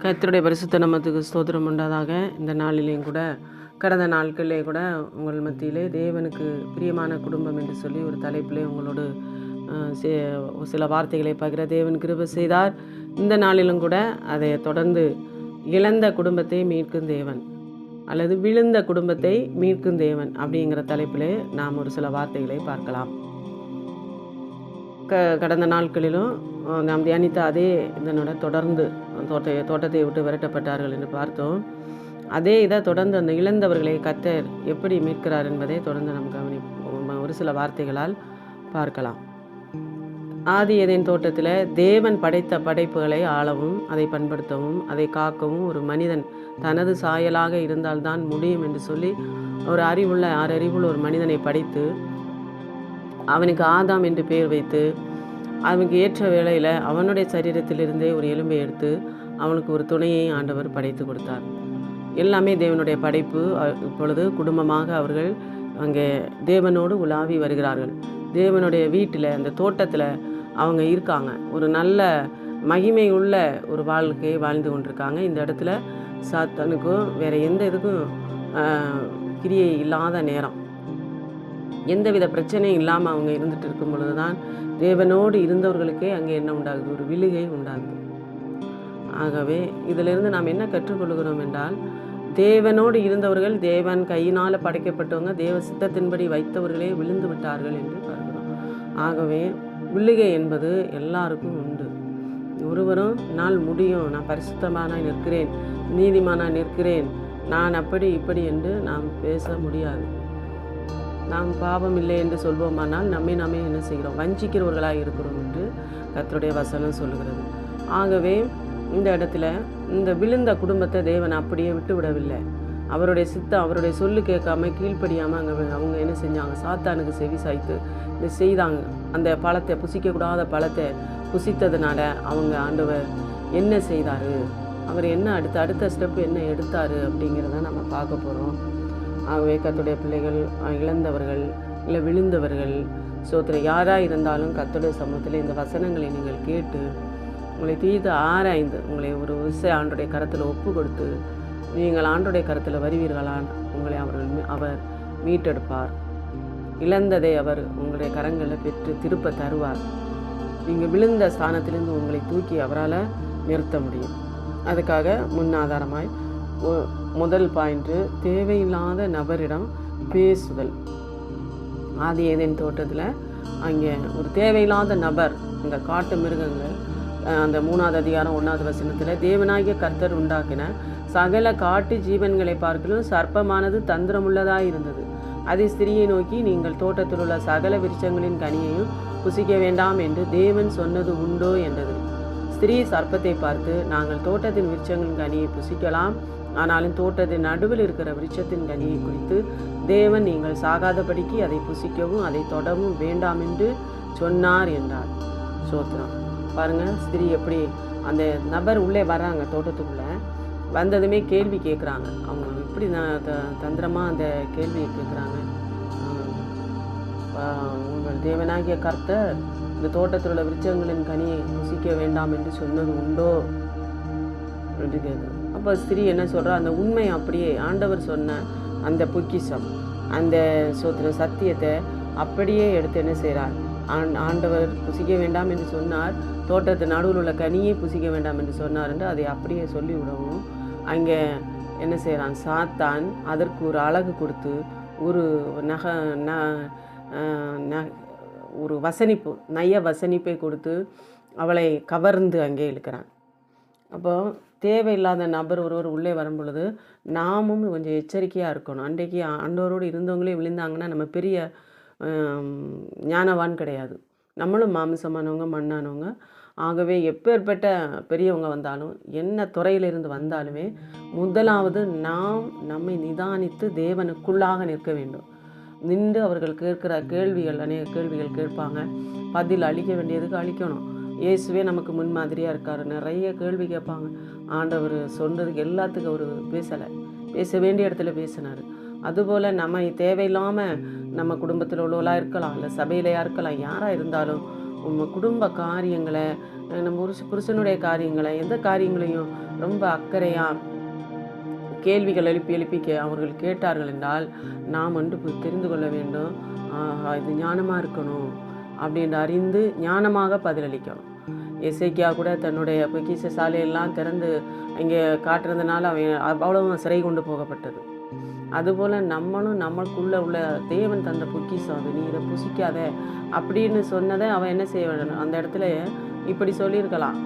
கர்த்தருடைய பரிசுத்த நாமத்துக்கு ஸ்தோத்திரம் உண்டாதாக. இந்த நாளிலேயும் கூட கடந்த நாட்களிலே கூட உங்கள் மத்தியிலே தேவனுக்கு பிரியமான குடும்பம் என்று சொல்லி ஒரு தலைப்பிலே உங்களோடு சில வார்த்தைகளை பகிர தேவன் கிருபை செய்தார். இந்த நாளிலும் கூட அதை தொடர்ந்து இழந்த குடும்பத்தை மீட்கும் தேவன் அல்லது விழுந்த குடும்பத்தை மீட்கும் தேவன் அப்படிங்கிற தலைப்பிலே நாம் ஒரு சில வார்த்தைகளை பார்க்கலாம். கடந்த நாட்களிலும் நாம் தியானித்த அதே இதனோட தொடர்ந்து தோட்டத்தை விட்டு விரட்டப்பட்டார்கள் என்று பார்த்தோம். அதே இதை தொடர்ந்து அந்த இழந்தவர்களை கர்த்தர் எப்படி மீட்கிறார் என்பதை தொடர்ந்து நாம் ஒரு சில வார்த்தைகளால் பார்க்கலாம். ஆதி ஏதேன் தோட்டத்தில் தேவன் படைத்த படைப்புகளை ஆளவும் அதை பண்படுத்தவும் அதை காக்கவும் ஒரு மனிதன் தனது சாயலாக இருந்தால்தான் முடியும் என்று சொல்லி ஒரு அறிவுள்ள ஒரு மனிதனை படைத்து அவனுக்கு ஆதாம் என்று பெயர் வைத்து அவனுக்கு ஏற்ற வேளையில் அவனுடைய சரீரத்திலிருந்தே ஒரு எலும்பை எடுத்து அவனுக்கு ஒரு துணையை ஆண்டவர் படைத்து கொடுத்தார். எல்லாமே தேவனுடைய படைப்பு. இப்பொழுது குடும்பமாக அவர்கள் அங்கே தேவனோடு உலாவி வருகிறார்கள். தேவனுடைய வீட்டில் அந்த தோட்டத்தில் அவங்க இருக்காங்க. ஒரு நல்ல மகிமை உள்ள ஒரு வாழ்க்கையை வாழ்ந்து கொண்டிருக்காங்க. இந்த இடத்துல சாத்தானுக்கும் வேறு எந்த இதுக்கும் கிரியை இல்லாத நேரம், எந்தவித பிரச்சனையும் இல்லாமல் அவங்க இருந்துட்டு இருக்கும் பொழுது தான் தேவனோடு இருந்தவர்களுக்கே அங்கே என்ன உண்டாகுது, ஒரு விழுகை உண்டாகுது. ஆகவே இதிலிருந்து நாம் என்ன கற்றுக்கொள்கிறோம் என்றால், தேவனோடு இருந்தவர்கள் தேவன் கையினால் படைக்கப்பட்டவங்க தேவ சித்தத்தின்படி வைத்தவர்களே விழுந்து விட்டார்கள் என்று பார்க்கிறோம். ஆகவே விழுகை என்பது எல்லாருக்கும் உண்டு. ஒருவரும் நாள் முடியும், நான் பரிசுத்தமானாய் நிற்கிறேன், நீதிமானாய் நிற்கிறேன், நான் அப்படி இப்படி என்று நாம் பேச முடியாது. நாம் பாவம் இல்லை என்று சொல்வோமானால் நம்மை என்ன செய்கிறோம், வஞ்சிக்கிறவர்களாக இருக்கிறோம் என்று கர்த்தருடைய வசனம் சொல்லுகிறது. ஆகவே இந்த இடத்துல இந்த விழுந்த குடும்பத்தை தேவன் அப்படியே விட்டு விடவில்லை. அவருடைய சித்தம், அவருடைய சொல்லு கேட்காம கீழ்ப்படியாமல் அவங்க என்ன செஞ்சாங்க, சாத்தானுக்கு செவி சாய்த்து இதை செய்தாங்க. அந்த பழத்தை புசிக்கக்கூடாத பழத்தை புசித்ததுனால அவங்க ஆண்டவர் என்ன செய்தார், அவர் என்ன அடுத்த ஸ்டெப் என்ன எடுத்தார் அப்படிங்கிறத நம்ம பார்க்க போகிறோம். ஆகவே கர்த்தருடைய பிள்ளைகள், இழந்தவர்கள் இல்லை விழுந்தவர்கள், சோத்திரம் யாராக இருந்தாலும் கர்த்தருடைய சமூகத்தில் இந்த வசனங்களை நீங்கள் கேட்டு உங்களை தீர்த்து ஆராய்ந்து உங்களை ஒரு விஷயம் ஆண்டுடைய கரத்தில் ஒப்பு கொடுத்து நீங்கள் ஆண்டுடைய கரத்தில் வருவீர்களான் உங்களை அவர் மீட்டெடுப்பார். இழந்ததை அவர் உங்களுடைய கரங்களில் பெற்று திருப்ப தருவார். நீங்கள் விழுந்த ஸ்தானத்திலிருந்து உங்களை தூக்கி அவரால் நிறுத்த முடியும். அதுக்காக முன்னாதாரமாய் முதல் பாயிண்ட்டு, தேவையில்லாத நபரிடம் பேசுதல். ஆதி ஏதேன் தோட்டத்தில் அங்கே ஒரு தேவையில்லாத நபர், இந்த காட்டு மிருகங்கள், அந்த 3வது அதிகாரம் 1வது வசனத்தில் தேவனாகிய கர்த்தர் உண்டாக்கின சகல காட்டு ஜீவன்களை பார்க்கலும் சர்ப்பமானது தந்திரமுள்ளதாக இருந்தது. அதை ஸ்திரியை நோக்கி, நீங்கள் தோட்டத்தில் உள்ள சகல விருட்சங்களின் கனியையும் புசிக்க வேண்டாம் என்று தேவன் சொன்னது உண்டோ என்றது. ஸ்திரீ சர்ப்பத்தை பார்த்து, நாங்கள் தோட்டத்தின் விருட்சங்களின் கனியை புசிக்கலாம், ஆனாலும் தோட்டத்தின் நடுவில் இருக்கிற விருட்சத்தின் கனியை குறித்து தேவன் நீங்கள் சாகாதபடிக்கு அதை புசிக்கவும் அதை தொடவும் வேண்டாம் என்று சொன்னார் என்றார். சோத்திரம். பாருங்கள், ஸ்திரீ எப்படி அந்த நபர் உள்ளே வர்றாங்க, தோட்டத்துக்குள்ளே வந்ததுமே கேள்வி கேட்குறாங்க. அவங்க எப்படி தந்திரமாக அந்த கேள்வியை கேட்குறாங்க, உங்கள் தேவனாகிய கர்த்தர் இந்த தோட்டத்தில் உள்ள விருட்சங்களின் கனியை புசிக்க வேண்டாம் என்று சொன்னது உண்டோ என்று கேட்குறோம். அப்போ ஸ்திரீ என்ன சொல்கிறா, அந்த உண்மை அப்படியே ஆண்டவர் சொன்ன அந்த பொக்கிஷம், அந்த சத்தியத்தை அப்படியே எடுத்து என்ன செய்கிறார், ஆண்டவர் புசிக்க வேண்டாம் என்று சொன்னார், தோட்டத்து நடுவில் உள்ள கனியை புசிக்க வேண்டாம் என்று சொன்னார் என்று அதை அப்படியே சொல்லிவிடவும் அங்கே என்ன செய்கிறான் சாத்தான், அதற்கு ஒரு அழகு கொடுத்து ஒரு ஒரு வசனிப்பு, நய வசனிப்பை கொடுத்து அவளை கவர்ந்து அங்கே இழுக்கிறான். அப்போ தேவையில்லாத நபர் ஒருவர் உள்ளே வரும் பொழுது நாமும் கொஞ்சம் எச்சரிக்கையாக இருக்கணும். அன்றைக்கு ஆண்டவரோடு இருந்தவங்களே விழுந்தாங்கன்னா நம்ம பெரிய ஞானவான் கிடையாது. நம்மளும் மாமிசமானவங்க, மண்ணானவங்க. ஆகவே எப்பேற்பட்ட பெரியவங்க வந்தாலும், என்ன துறையிலிருந்து வந்தாலுமே, முதலாவது நாம் நம்மை நிதானித்து தேவனுக்குள்ளாக நிற்க வேண்டும். நின்று அவர்கள் கேட்குற கேள்விகள், அநேக கேள்விகள் கேட்பாங்க, பதில் அளிக்க வேண்டியதுக்கு அளிக்கணும். இயேசுவே நமக்கு முன்மாதிரியாக இருக்கார். நிறைய கேள்வி கேட்பாங்க. ஆண்டவர் சொன்னதுக்கு எல்லாத்துக்கும் அவர் பேசலை, பேச வேண்டிய இடத்துல பேசினார். அதுபோல் நம்ம தேவையில்லாமல் நம்ம குடும்பத்தில் உள்ளவளாக இருக்கலாம், இல்லை சபையிலையாக இருக்கலாம், யாராக இருந்தாலும் உங்கள் குடும்ப காரியங்களை நம்ம புருஷனுடைய காரியங்களை எந்த காரியங்களையும் ரொம்ப அக்கறையாக கேள்விகள் எழுப்பி எழுப்பி அவர்கள் கேட்டார்கள் என்றால் நாம் தெரிந்து கொள்ள வேண்டும். இது ஞானமாக இருக்கணும் அப்படின்ற அறிந்து ஞானமாக பதிலளிக்கணும். எசேக்கியா கூட தன்னுடைய பொக்கிஷ சாலையெல்லாம் திறந்து இங்கே காட்டுறதுனால அவன் அவ்வளவு சிறை கொண்டு போகப்பட்டது. அதுபோல் நம்மளும் நம்மளுக்குள்ளே உள்ள தேவன் தந்த பொக்கிஷம் அது, நீ இதை புசிக்காத அப்படின்னு சொன்னதை அவன் என்ன செய்ய வேணும், அந்த இடத்துல இப்படி சொல்லியிருக்கலாம்,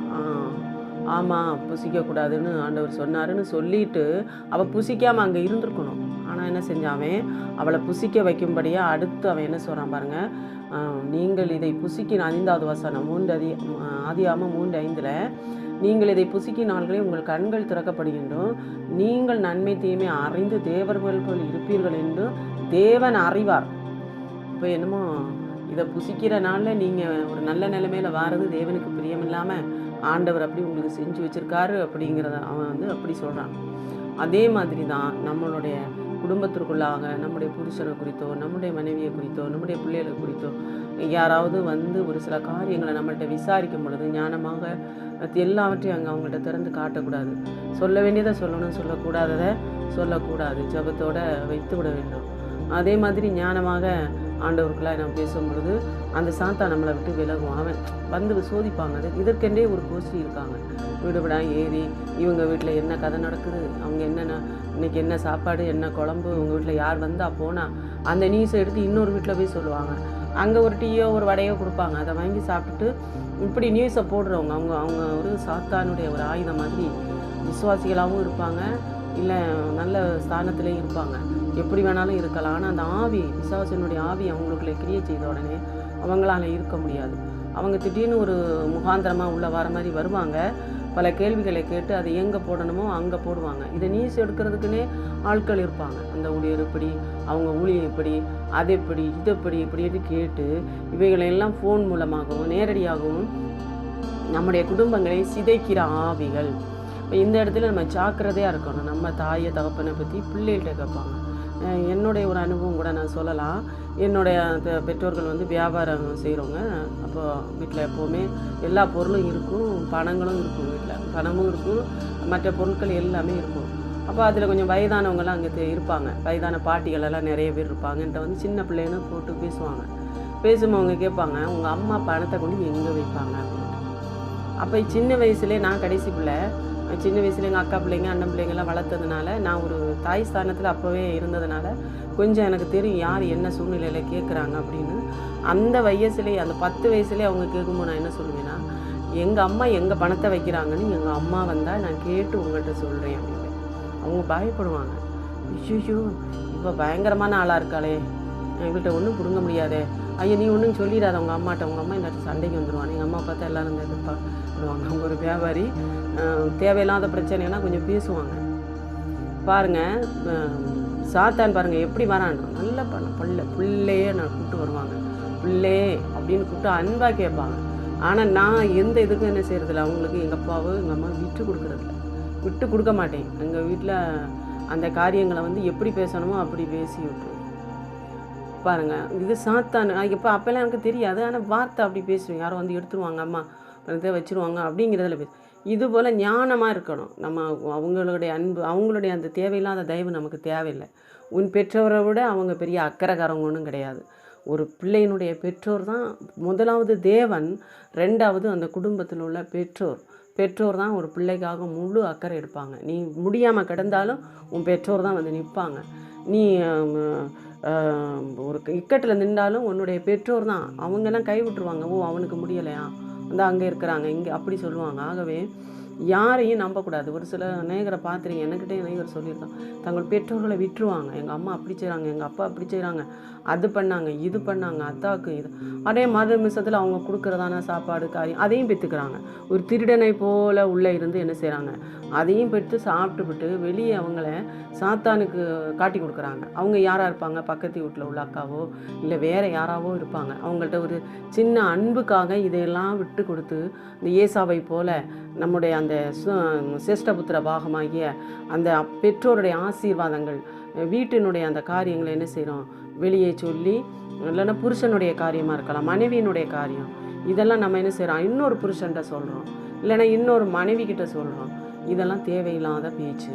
ஆமாம் புசிக்கக்கூடாதுன்னு ஆண்டவர் சொன்னாருன்னு சொல்லிட்டு அவள் புசிக்காமல் அங்கே இருந்திருக்கணும். ஆனால் என்ன செஞ்சாவன், அவளை புசிக்க வைக்கும்படியாக அடுத்து அவன் என்ன சொல்கிறான் பாருங்கள், நீங்கள் இதை புசிக்கின 5வது வசனம் 3 3:5 நீங்கள் இதை புசிக்கினால்களே உங்கள் கண்கள் திறக்கப்படுகின்றோம், நீங்கள் நன்மை தீமை அறிந்து தேவர்களுக்குள் இருப்பீர்கள் என்று தேவன் அறிவார். இப்போ என்னமோ இதை புசிக்கிறனால நீங்கள் ஒரு நல்ல நிலைமையில் வாரது தேவனுக்கு பிரியமில்லாமல் ஆண்டவர் அப்படி உங்களுக்கு செஞ்சு வச்சுருக்காரு அப்படிங்கிறத அவன் அப்படி சொல்கிறான். அதே மாதிரி தான் நம்மளுடைய குடும்பத்திற்குள்ளாக நம்முடைய புருஷனை குறித்தோ நம்முடைய மனைவியை குறித்தோ நம்முடைய பிள்ளைகளை குறித்தோ யாராவது ஒரு சில காரியங்களை நம்மள்கிட்ட விசாரிக்கும் பொழுது ஞானமாக எல்லாவற்றையும் அங்கே அவங்கள்ட்ட திறந்து காட்டக்கூடாது. சொல்ல வேண்டியதை சொல்லணும், சொல்லக்கூடாததை சொல்லக்கூடாது, ஜபத்தோடு வைத்து விட வேண்டும். அதே மாதிரி ஞானமாக ஆண்டவருக்குள்ளாக நம்ம பேசும் பொழுது அந்த சாத்தா நம்மளை விட்டு விலகும். அவன் சோதிப்பாங்க. இதற்கென்றே ஒரு கோஷ்டி இருக்காங்க, வீடு விடா ஏறி இவங்க வீட்டில் என்ன கதை நடக்குது, அவங்க என்னென்ன இன்றைக்கி என்ன சாப்பாடு என்ன குழம்பு, உங்கள் வீட்டில் யார் வந்தால் போனால் அந்த நியூஸை எடுத்து இன்னொரு வீட்டில் போய் சொல்லுவாங்க. அங்கே ஒரு டீயோ ஒரு வடையோ கொடுப்பாங்க, அதை வாங்கி சாப்பிட்டுட்டு இப்படி நியூஸை போடுறவங்க அவங்க ஒரு சாத்தானுடைய ஒரு ஆயுதம் மாதிரி விசுவாசிகளாகவும் இருப்பாங்க, இல்லை நல்ல ஸ்தானத்துலேயும் இருப்பாங்க, எப்படி வேணாலும் இருக்கலாம். ஆனால் அந்த ஆவி விசுவாசனுடைய ஆவி அவங்களுக்குள்ளே கிரியை செய்த உடனே அவங்களால இருக்க முடியாது. அவங்க திடீர்னு ஒரு முகாந்திரமாக உள்ள வர மாதிரி வருவாங்க, பல கேள்விகளை கேட்டு அதை எங்கே போடணுமோ அங்கே போடுவாங்க. இதை நியூஸ் எடுக்கிறதுக்குன்னே ஆட்கள் இருப்பாங்க. அந்த ஊழியர் இப்படி, அவங்க ஊழியம் இப்படி, அது எப்படி, இது எப்படி இப்படின்னு கேட்டு இவைகளெல்லாம் ஃபோன் மூலமாகவும் நேரடியாகவும் நம்முடைய குடும்பங்களை சிதைக்கிற ஆவிகள். இப்போ இந்த இடத்துல நம்ம ஜாக்கிரதையாக இருக்கணும். நம்ம தாயை தகப்பனை பற்றி பிள்ளைகிட்ட கேட்பாங்க. என்னுடைய ஒரு அனுபவம் கூட நான் சொல்லலாம். என்னுடைய பெற்றோர்கள் வியாபாரம் செய்கிறவங்க. அப்போ வீட்டில் எப்போவுமே எல்லா பொருளும் இருக்கும், பணங்களும் இருக்கும், வீட்டில் பணமும் இருக்கும், மற்ற பொருட்கள் எல்லாமே இருக்கும். அப்போ அதில் கொஞ்சம் வயதானவங்களாம் அங்கே இருப்பாங்க, வயதான பாட்டிகளெல்லாம் நிறைய பேர் இருப்பாங்க. என்கிட்ட சின்ன பிள்ளைன்னு போட்டு பேசுவாங்க. பேசும்போது கேட்பாங்க, உங்கள் அம்மா பணத்தை கொண்டு எங்கே வைப்பாங்க அப்படின்ட்டு. அப்போ சின்ன வயசுலேயே நான் கடைசி பிள்ளை, சின்ன வயசுல எங்கள் அக்கா பிள்ளைங்க அண்ணன் பிள்ளைங்கள்லாம் வளர்த்ததுனால நான் ஒரு தாய் ஸ்தானத்தில் அப்போவே இருந்ததுனால கொஞ்சம் எனக்கு தெரியும் யார் என்ன சூழ்நிலையில் கேட்குறாங்க அப்படின்னு. அந்த வயசுலேயே அந்த 10 வயசுலேயே அவங்க கேட்கும்போது நான் என்ன சொல்லுவேன்னா, எங்கள் அம்மா எங்கள் பணத்தை வைக்கிறாங்கன்னு எங்கள் அம்மா வந்தால் நான் கேட்டு உங்கள்கிட்ட சொல்கிறேன் அப்படின்னு. அவங்க பயப்படுவாங்க, ஐயோ இப்போ பயங்கரமான ஆளாக இருக்காளே, இவள்கிட்ட ஒன்றும் பிடுங்க முடியாதே, ஐயோ நீ ஒன்றும் சொல்லிடாத உங்கள் அம்மாட்ட, உங்கள் அம்மா இந்த சண்டைக்கு வந்துடுவாங்க, எங்கள் அம்மா பார்த்தா எல்லோரும் எதிர்ப்பாங்க. அவங்க ஒரு வியாபாரி, தேவையில்லாத பிரச்சனைனா கொஞ்சம் பேசுவாங்க. பாருங்கள் சாத்தான் பாருங்கள் எப்படி வரான்னு, நல்ல பிள்ளையே நான் கூப்பிட்டு வருவாங்க, பிள்ளை அப்படின்னு கூப்பிட்டு அன்பாக கேட்பாங்க. ஆனால் நான் எந்த இதுக்கும் என்ன செய்கிறதில்ல, அவங்களுக்கு எங்கள் அப்பாவோ எங்கள் அம்மா விட்டு கொடுக்க மாட்டேன். எங்கள் வீட்டில் அந்த காரியங்களை எப்படி பேசணுமோ அப்படி பேசி விட்டுருவேன். பாருங்கள் இது சாத்தான். இப்போ அப்போல்லாம் எனக்கு தெரியாது, ஆனால் வார்த்தை அப்படி பேசுவேன். யாரும் எடுத்துருவாங்க, அம்மா இதை வச்சுருவாங்க அப்படிங்கிறதுல பேச. இதுபோல் ஞானமாக இருக்கணும் நம்ம. அவங்களுடைய அன்பு, அவங்களுடைய அந்த தேவையில்லாத தயவு நமக்கு தேவையில்லை. உன் பெற்றோரை விட அவங்க பெரிய அக்கறைக்காரங்க ஒன்றும் கிடையாது. ஒரு பிள்ளையினுடைய பெற்றோர் தான் முதலாவது தேவன், 2வது அந்த குடும்பத்தில் உள்ள பெற்றோர் தான் ஒரு பிள்ளைக்காக முழு அக்கறை எடுப்பாங்க. நீ முடியாமல் கிடந்தாலும் உன் பெற்றோர் தான் நிற்பாங்க. நீ ஒரு இக்கட்டில் நின்றாலும் உன்னுடைய பெற்றோர் தான், அவங்கெல்லாம் கைவிட்டுருவாங்க. அவனுக்கு முடியலையா, அங்கே இருக்கிறாங்க இங்கே அப்படி சொல்லுவாங்க. ஆகவே யாரையும் நம்பக்கூடாது. ஒரு சில நேயரை பார்த்துருங்க, என்கிட்டே நேயர் சொல்லியிருக்கான், தங்கள் பெற்றோர்களை விட்டுருவாங்க. எங்கள் அம்மா அப்படி செய்கிறாங்க, எங்கள் அப்பா அப்படி செய்கிறாங்க, அது பண்ணாங்க இது பண்ணாங்க, அத்தாக்கு இது. அதே மறு நிமிஷத்தில் அவங்க கொடுக்குறதான சாப்பாடு காரியம் அதையும் பெற்றுக்கிறாங்க. ஒரு திருடனை போல் உள்ளே இருந்து என்ன செய்கிறாங்க, அதையும் பெற்று சாப்பிட்டுவிட்டு வெளியே அவங்கள சாத்தானுக்கு காட்டி கொடுக்குறாங்க. அவங்க யாராக இருப்பாங்க, பக்கத்து வீட்டில் உள்ள அக்காவோ இல்லை வேறு யாராவோ இருப்பாங்க. அவங்கள்ட்ட ஒரு சின்ன அன்புக்காக இதையெல்லாம் விட்டு கொடுத்து இந்த ஏசாவை போல் நம்முடைய அந்த சிரேஷ்டபுத்திர பாகமாகிய அந்த பெற்றோருடைய ஆசீர்வாதங்கள், வீட்டினுடைய அந்த காரியங்களை என்ன செய்கிறோம் வெளியே சொல்லி, இல்லைன்னா புருஷனுடைய காரியமாக இருக்கலாம், மனைவியினுடைய காரியம், இதெல்லாம் நம்ம என்ன செய்கிறோம், இன்னொரு புருஷன்கிட்ட சொல்கிறோம், இல்லைன்னா இன்னொரு மனைவி கிட்ட சொல்கிறோம். இதெல்லாம் தேவையில்லாத பேச்சு.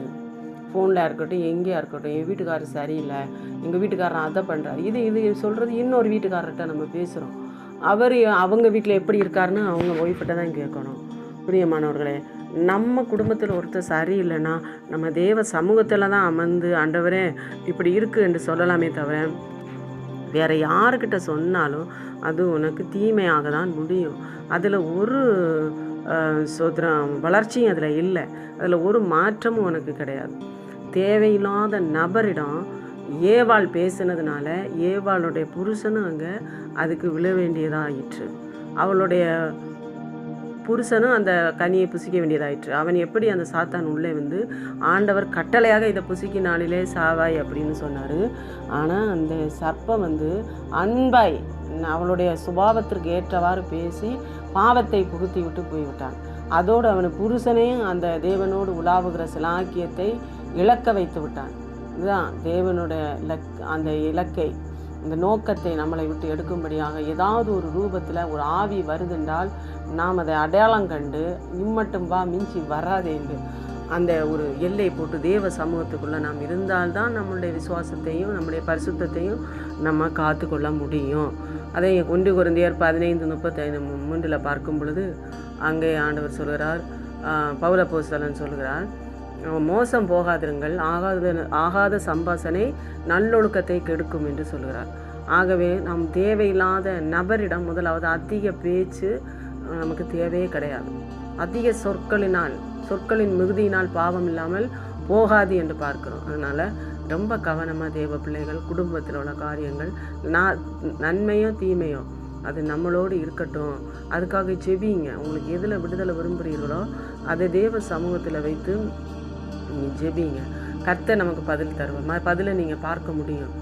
ஃபோனில் இருக்கட்டும், எங்கேயா இருக்கட்டும், என் வீட்டுக்காரர் சரியில்லை, எங்கள் வீட்டுக்காரன் அதை பண்ணுறாரு, இது சொல்கிறது இன்னொரு வீட்டுக்காரர்கிட்ட நம்ம பேசுகிறோம். அவங்க வீட்டில் எப்படி இருக்காருன்னு அவங்க ஒய்ஃப்கிட்ட தான் கேட்கணும். பிரியமானவர்களே, நம்ம குடும்பத்தில் ஒருத்தர் சரியில்லைன்னா நம்ம தேவ சமூகத்தில் தான் அமர்ந்து ஆண்டவரே இப்படி இருக்குது என்று சொல்லலாமே தவிர வேறு யாருக்கிட்ட சொன்னாலும் அது உனக்கு தீமையாக தான் முடியும். அதில் ஒரு வளர்ச்சியும் அதில் இல்லை, அதில் ஒரு மாற்றமும் உனக்கு கிடையாது. தேவையில்லாத நபரிடம் ஏவாள் பேசினதுனால ஏவாளுடைய புருஷனும் அங்கே அதுக்கு விழ வேண்டியதாகிற்று. அவளுடைய புருஷனும் அந்த கனியை புசிக்க வேண்டியதாயிற்று. அவன் எப்படி அந்த சாத்தான் உள்ளே வந்து ஆண்டவர் கட்டளையாக இதை புசிக்க நாளிலே சாவாய் அப்படின்னு சொன்னார். ஆனால் அந்த சர்ப்பம் வந்து அன்பாய் அவளுடைய சுபாவத்திற்கு ஏற்றவாறு பேசி பாவத்தை புகுத்தி விட்டு போய்விட்டான். அதோடு அவன் புருஷனையும் அந்த தேவனோடு உலாவுகிற சிலாக்கியத்தை இழக்க வைத்து விட்டான். இதுதான் தேவனுடைய அந்த இலக்கை, இந்த நோக்கத்தை நம்மளை விட்டு எடுக்கும்படியாக ஏதாவது ஒரு ரூபத்தில் ஒரு ஆவி வருதுன்றால் நாம் அதை அடையாளம் கண்டு இம்மட்டும் வா மிஞ்சி வராதே என்று அந்த ஒரு எல்லை போட்டு தேவ சமூகத்துக்குள்ளே நாம் இருந்தால்தான் நம்மளுடைய விசுவாசத்தையும் நம்முடைய பரிசுத்தத்தையும் நம்ம காத்து கொள்ள முடியும். அதை 1 கொரிந்தியர் 15:35 பார்க்கும் பொழுது அங்கே ஆண்டவர் சொல்கிறார், பவுல் அப்போஸ்தலன் சொல்கிறார், மோசம் போகாதிருங்கள், ஆகாத சம்பாசனை நல்லொழுக்கத்தை கெடுக்கும் என்று சொல்கிறார். ஆகவே நாம் தேவையில்லாத நபரிடம் முதலாவது அதிக பேச்சு நமக்கு தேவையே கிடையாது. அதிக சொற்களின் மிகுதியினால் பாவம் இல்லாமல் போகாது என்று பார்க்கிறோம். அதனால் ரொம்ப கவனமாக தேவ பிள்ளைகள் குடும்பத்தில் உள்ள காரியங்கள் நன்மையோ தீமையோ அது நம்மளோடு இருக்கட்டும். அதுக்காக ஜெபிங்க. உங்களுக்கு எதில் விடுதலை விரும்புகிறீர்களோ அதை தேவ சமூகத்தில் வைத்து நீங்கள் ஜெபிங்க. கர்த்தர் நமக்கு பதில் தருவார். பதிலை நீங்கள் பார்க்க முடியும்.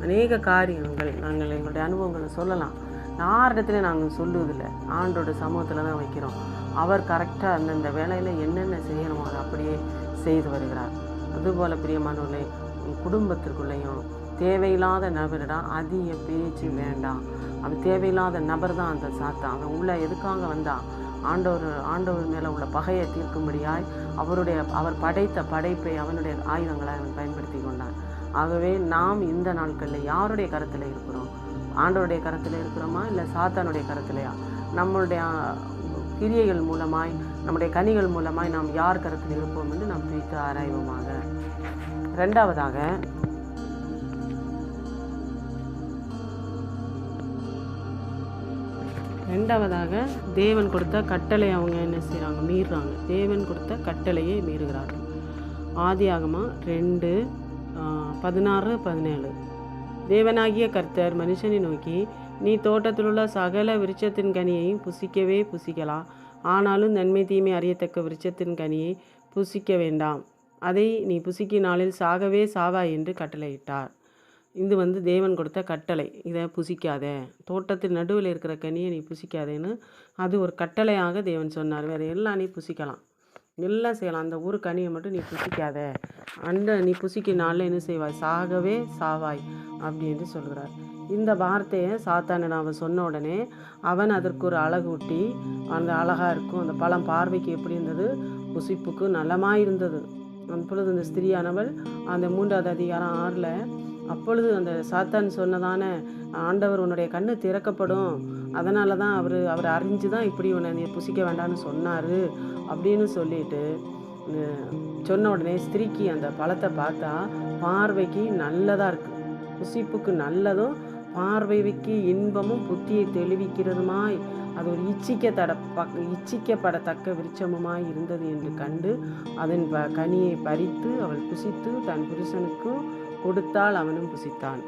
அநேக காரியங்கள் நாங்கள் எங்களுடைய அனுபவங்களை சொல்லலாம். யாரிடத்துல நாங்கள் சொல்லுவதில்லை, ஆண்டோட சமூகத்தில் தான் வைக்கிறோம். அவர் கரெக்டாக அந்தந்த வேலையில் என்னென்ன செய்யணுமோ அதை அப்படியே செய்து வருகிறார். அதுபோல் பிரியமானவர்களே, குடும்பத்திற்குள்ளேயும் தேவையில்லாத நபரிடம் அதிக பேச்சு வேண்டாம். அவன் தேவையில்லாத நபர் தான் அந்த சாத்தான். அவன் உள்ளே எதுக்காக வந்தான்? ஆண்டவர் மேலே உள்ள பகையை தீர்க்கும்படியாய் அவர் படைத்த படைப்பை அவனுடைய ஆயுதங்களை அவன் பயன்படுத்தி கொண்டான். ஆகவே நாம் இந்த நாட்களில் யாருடைய கருத்தில் இருக்கிறோம்? ஆண்டவருடைய கருத்தில் இருக்கிறோமா, இல்லை சாத்தானுடைய கருத்திலையா? நம்மளுடைய கிரியைகள் மூலமாய், நம்முடைய கனிகள் மூலமாய் நாம் யார் கருத்தில் இருப்போம் என்று நாம் பிரித்து ஆராய்வோமாக. ரெண்டாவதாக தேவன் கொடுத்த கட்டளை அவங்க என்ன செய்கிறாங்க? மீறுறாங்க. தேவன் கொடுத்த கட்டளையை மீறுகிறார்கள். ஆதியாகமம் 2:16-17. தேவனாகிய கர்த்தர் மனுஷனை நோக்கி, நீ தோட்டத்திலுள்ள சகல விருட்சத்தின் கனியையும் புசிக்கவே புசிக்கலாம், ஆனாலும் நன்மை தீமை அறியத்தக்க விருட்சத்தின் கனியை புசிக்க வேண்டாம், அதை நீ புசிக்கும் நாளில் சாகவே சாவாய் என்று கட்டளையிட்டார். இது தேவன் கொடுத்த கட்டளை. இதை புசிக்காத, தோட்டத்தில் நடுவில் இருக்கிற கனியை நீ புசிக்காதேன்னு அது ஒரு கட்டளையாக தேவன் சொன்னார். வேறு எல்லாம் நீ புசிக்கலாம், எல்லாம் செய்யலாம், அந்த ஒரு கனியை மட்டும் நீ புசிக்காத, நீ புசிக்க நாளில் என்ன செய்வாய்? சாகவே சாவாய் அப்படி என்று சொல்கிறார். இந்த வார்த்தையை சாத்தானன் அவன் சொன்ன உடனே அவன் அதற்கு ஒரு அழகு ஊட்டி, அந்த அழகாக இருக்கும், அந்த பழம் பார்வைக்கு எப்படி இருந்தது? புசிப்புக்கு நலமாக இருந்தது. அப்பொழுது அந்த ஸ்திரியானவள் அந்த 3வது அதிகாரம் 6 அப்பொழுது அந்த சாத்தான் சொன்னதான, ஆண்டவர் உன்னுடைய கண்ணு திறக்கப்படும், அதனால தான் அவர் அறிஞ்சு தான் இப்படி உன்னை நீ புசிக்க வேண்டாம்னு சொன்னார் அப்படின்னு சொல்லிட்டு சொன்ன உடனே ஸ்திரீக்கு அந்த பழத்தை பார்த்தா பார்வைக்கு நல்லதாக இருக்குது, புசிப்புக்கு நல்லதும், பார்வைக்கு இன்பமும் புத்தியை தெளிவிக்கிறதுமாய் அது ஒரு இச்சிக்கப்படத்தக்க விருட்சமுமாய் இருந்தது என்று கண்டு அதன் கனியை பறித்து அவள் புசித்து தன் புருஷனுக்கும் கொடுத்தால், அவனும் புசித்தான்.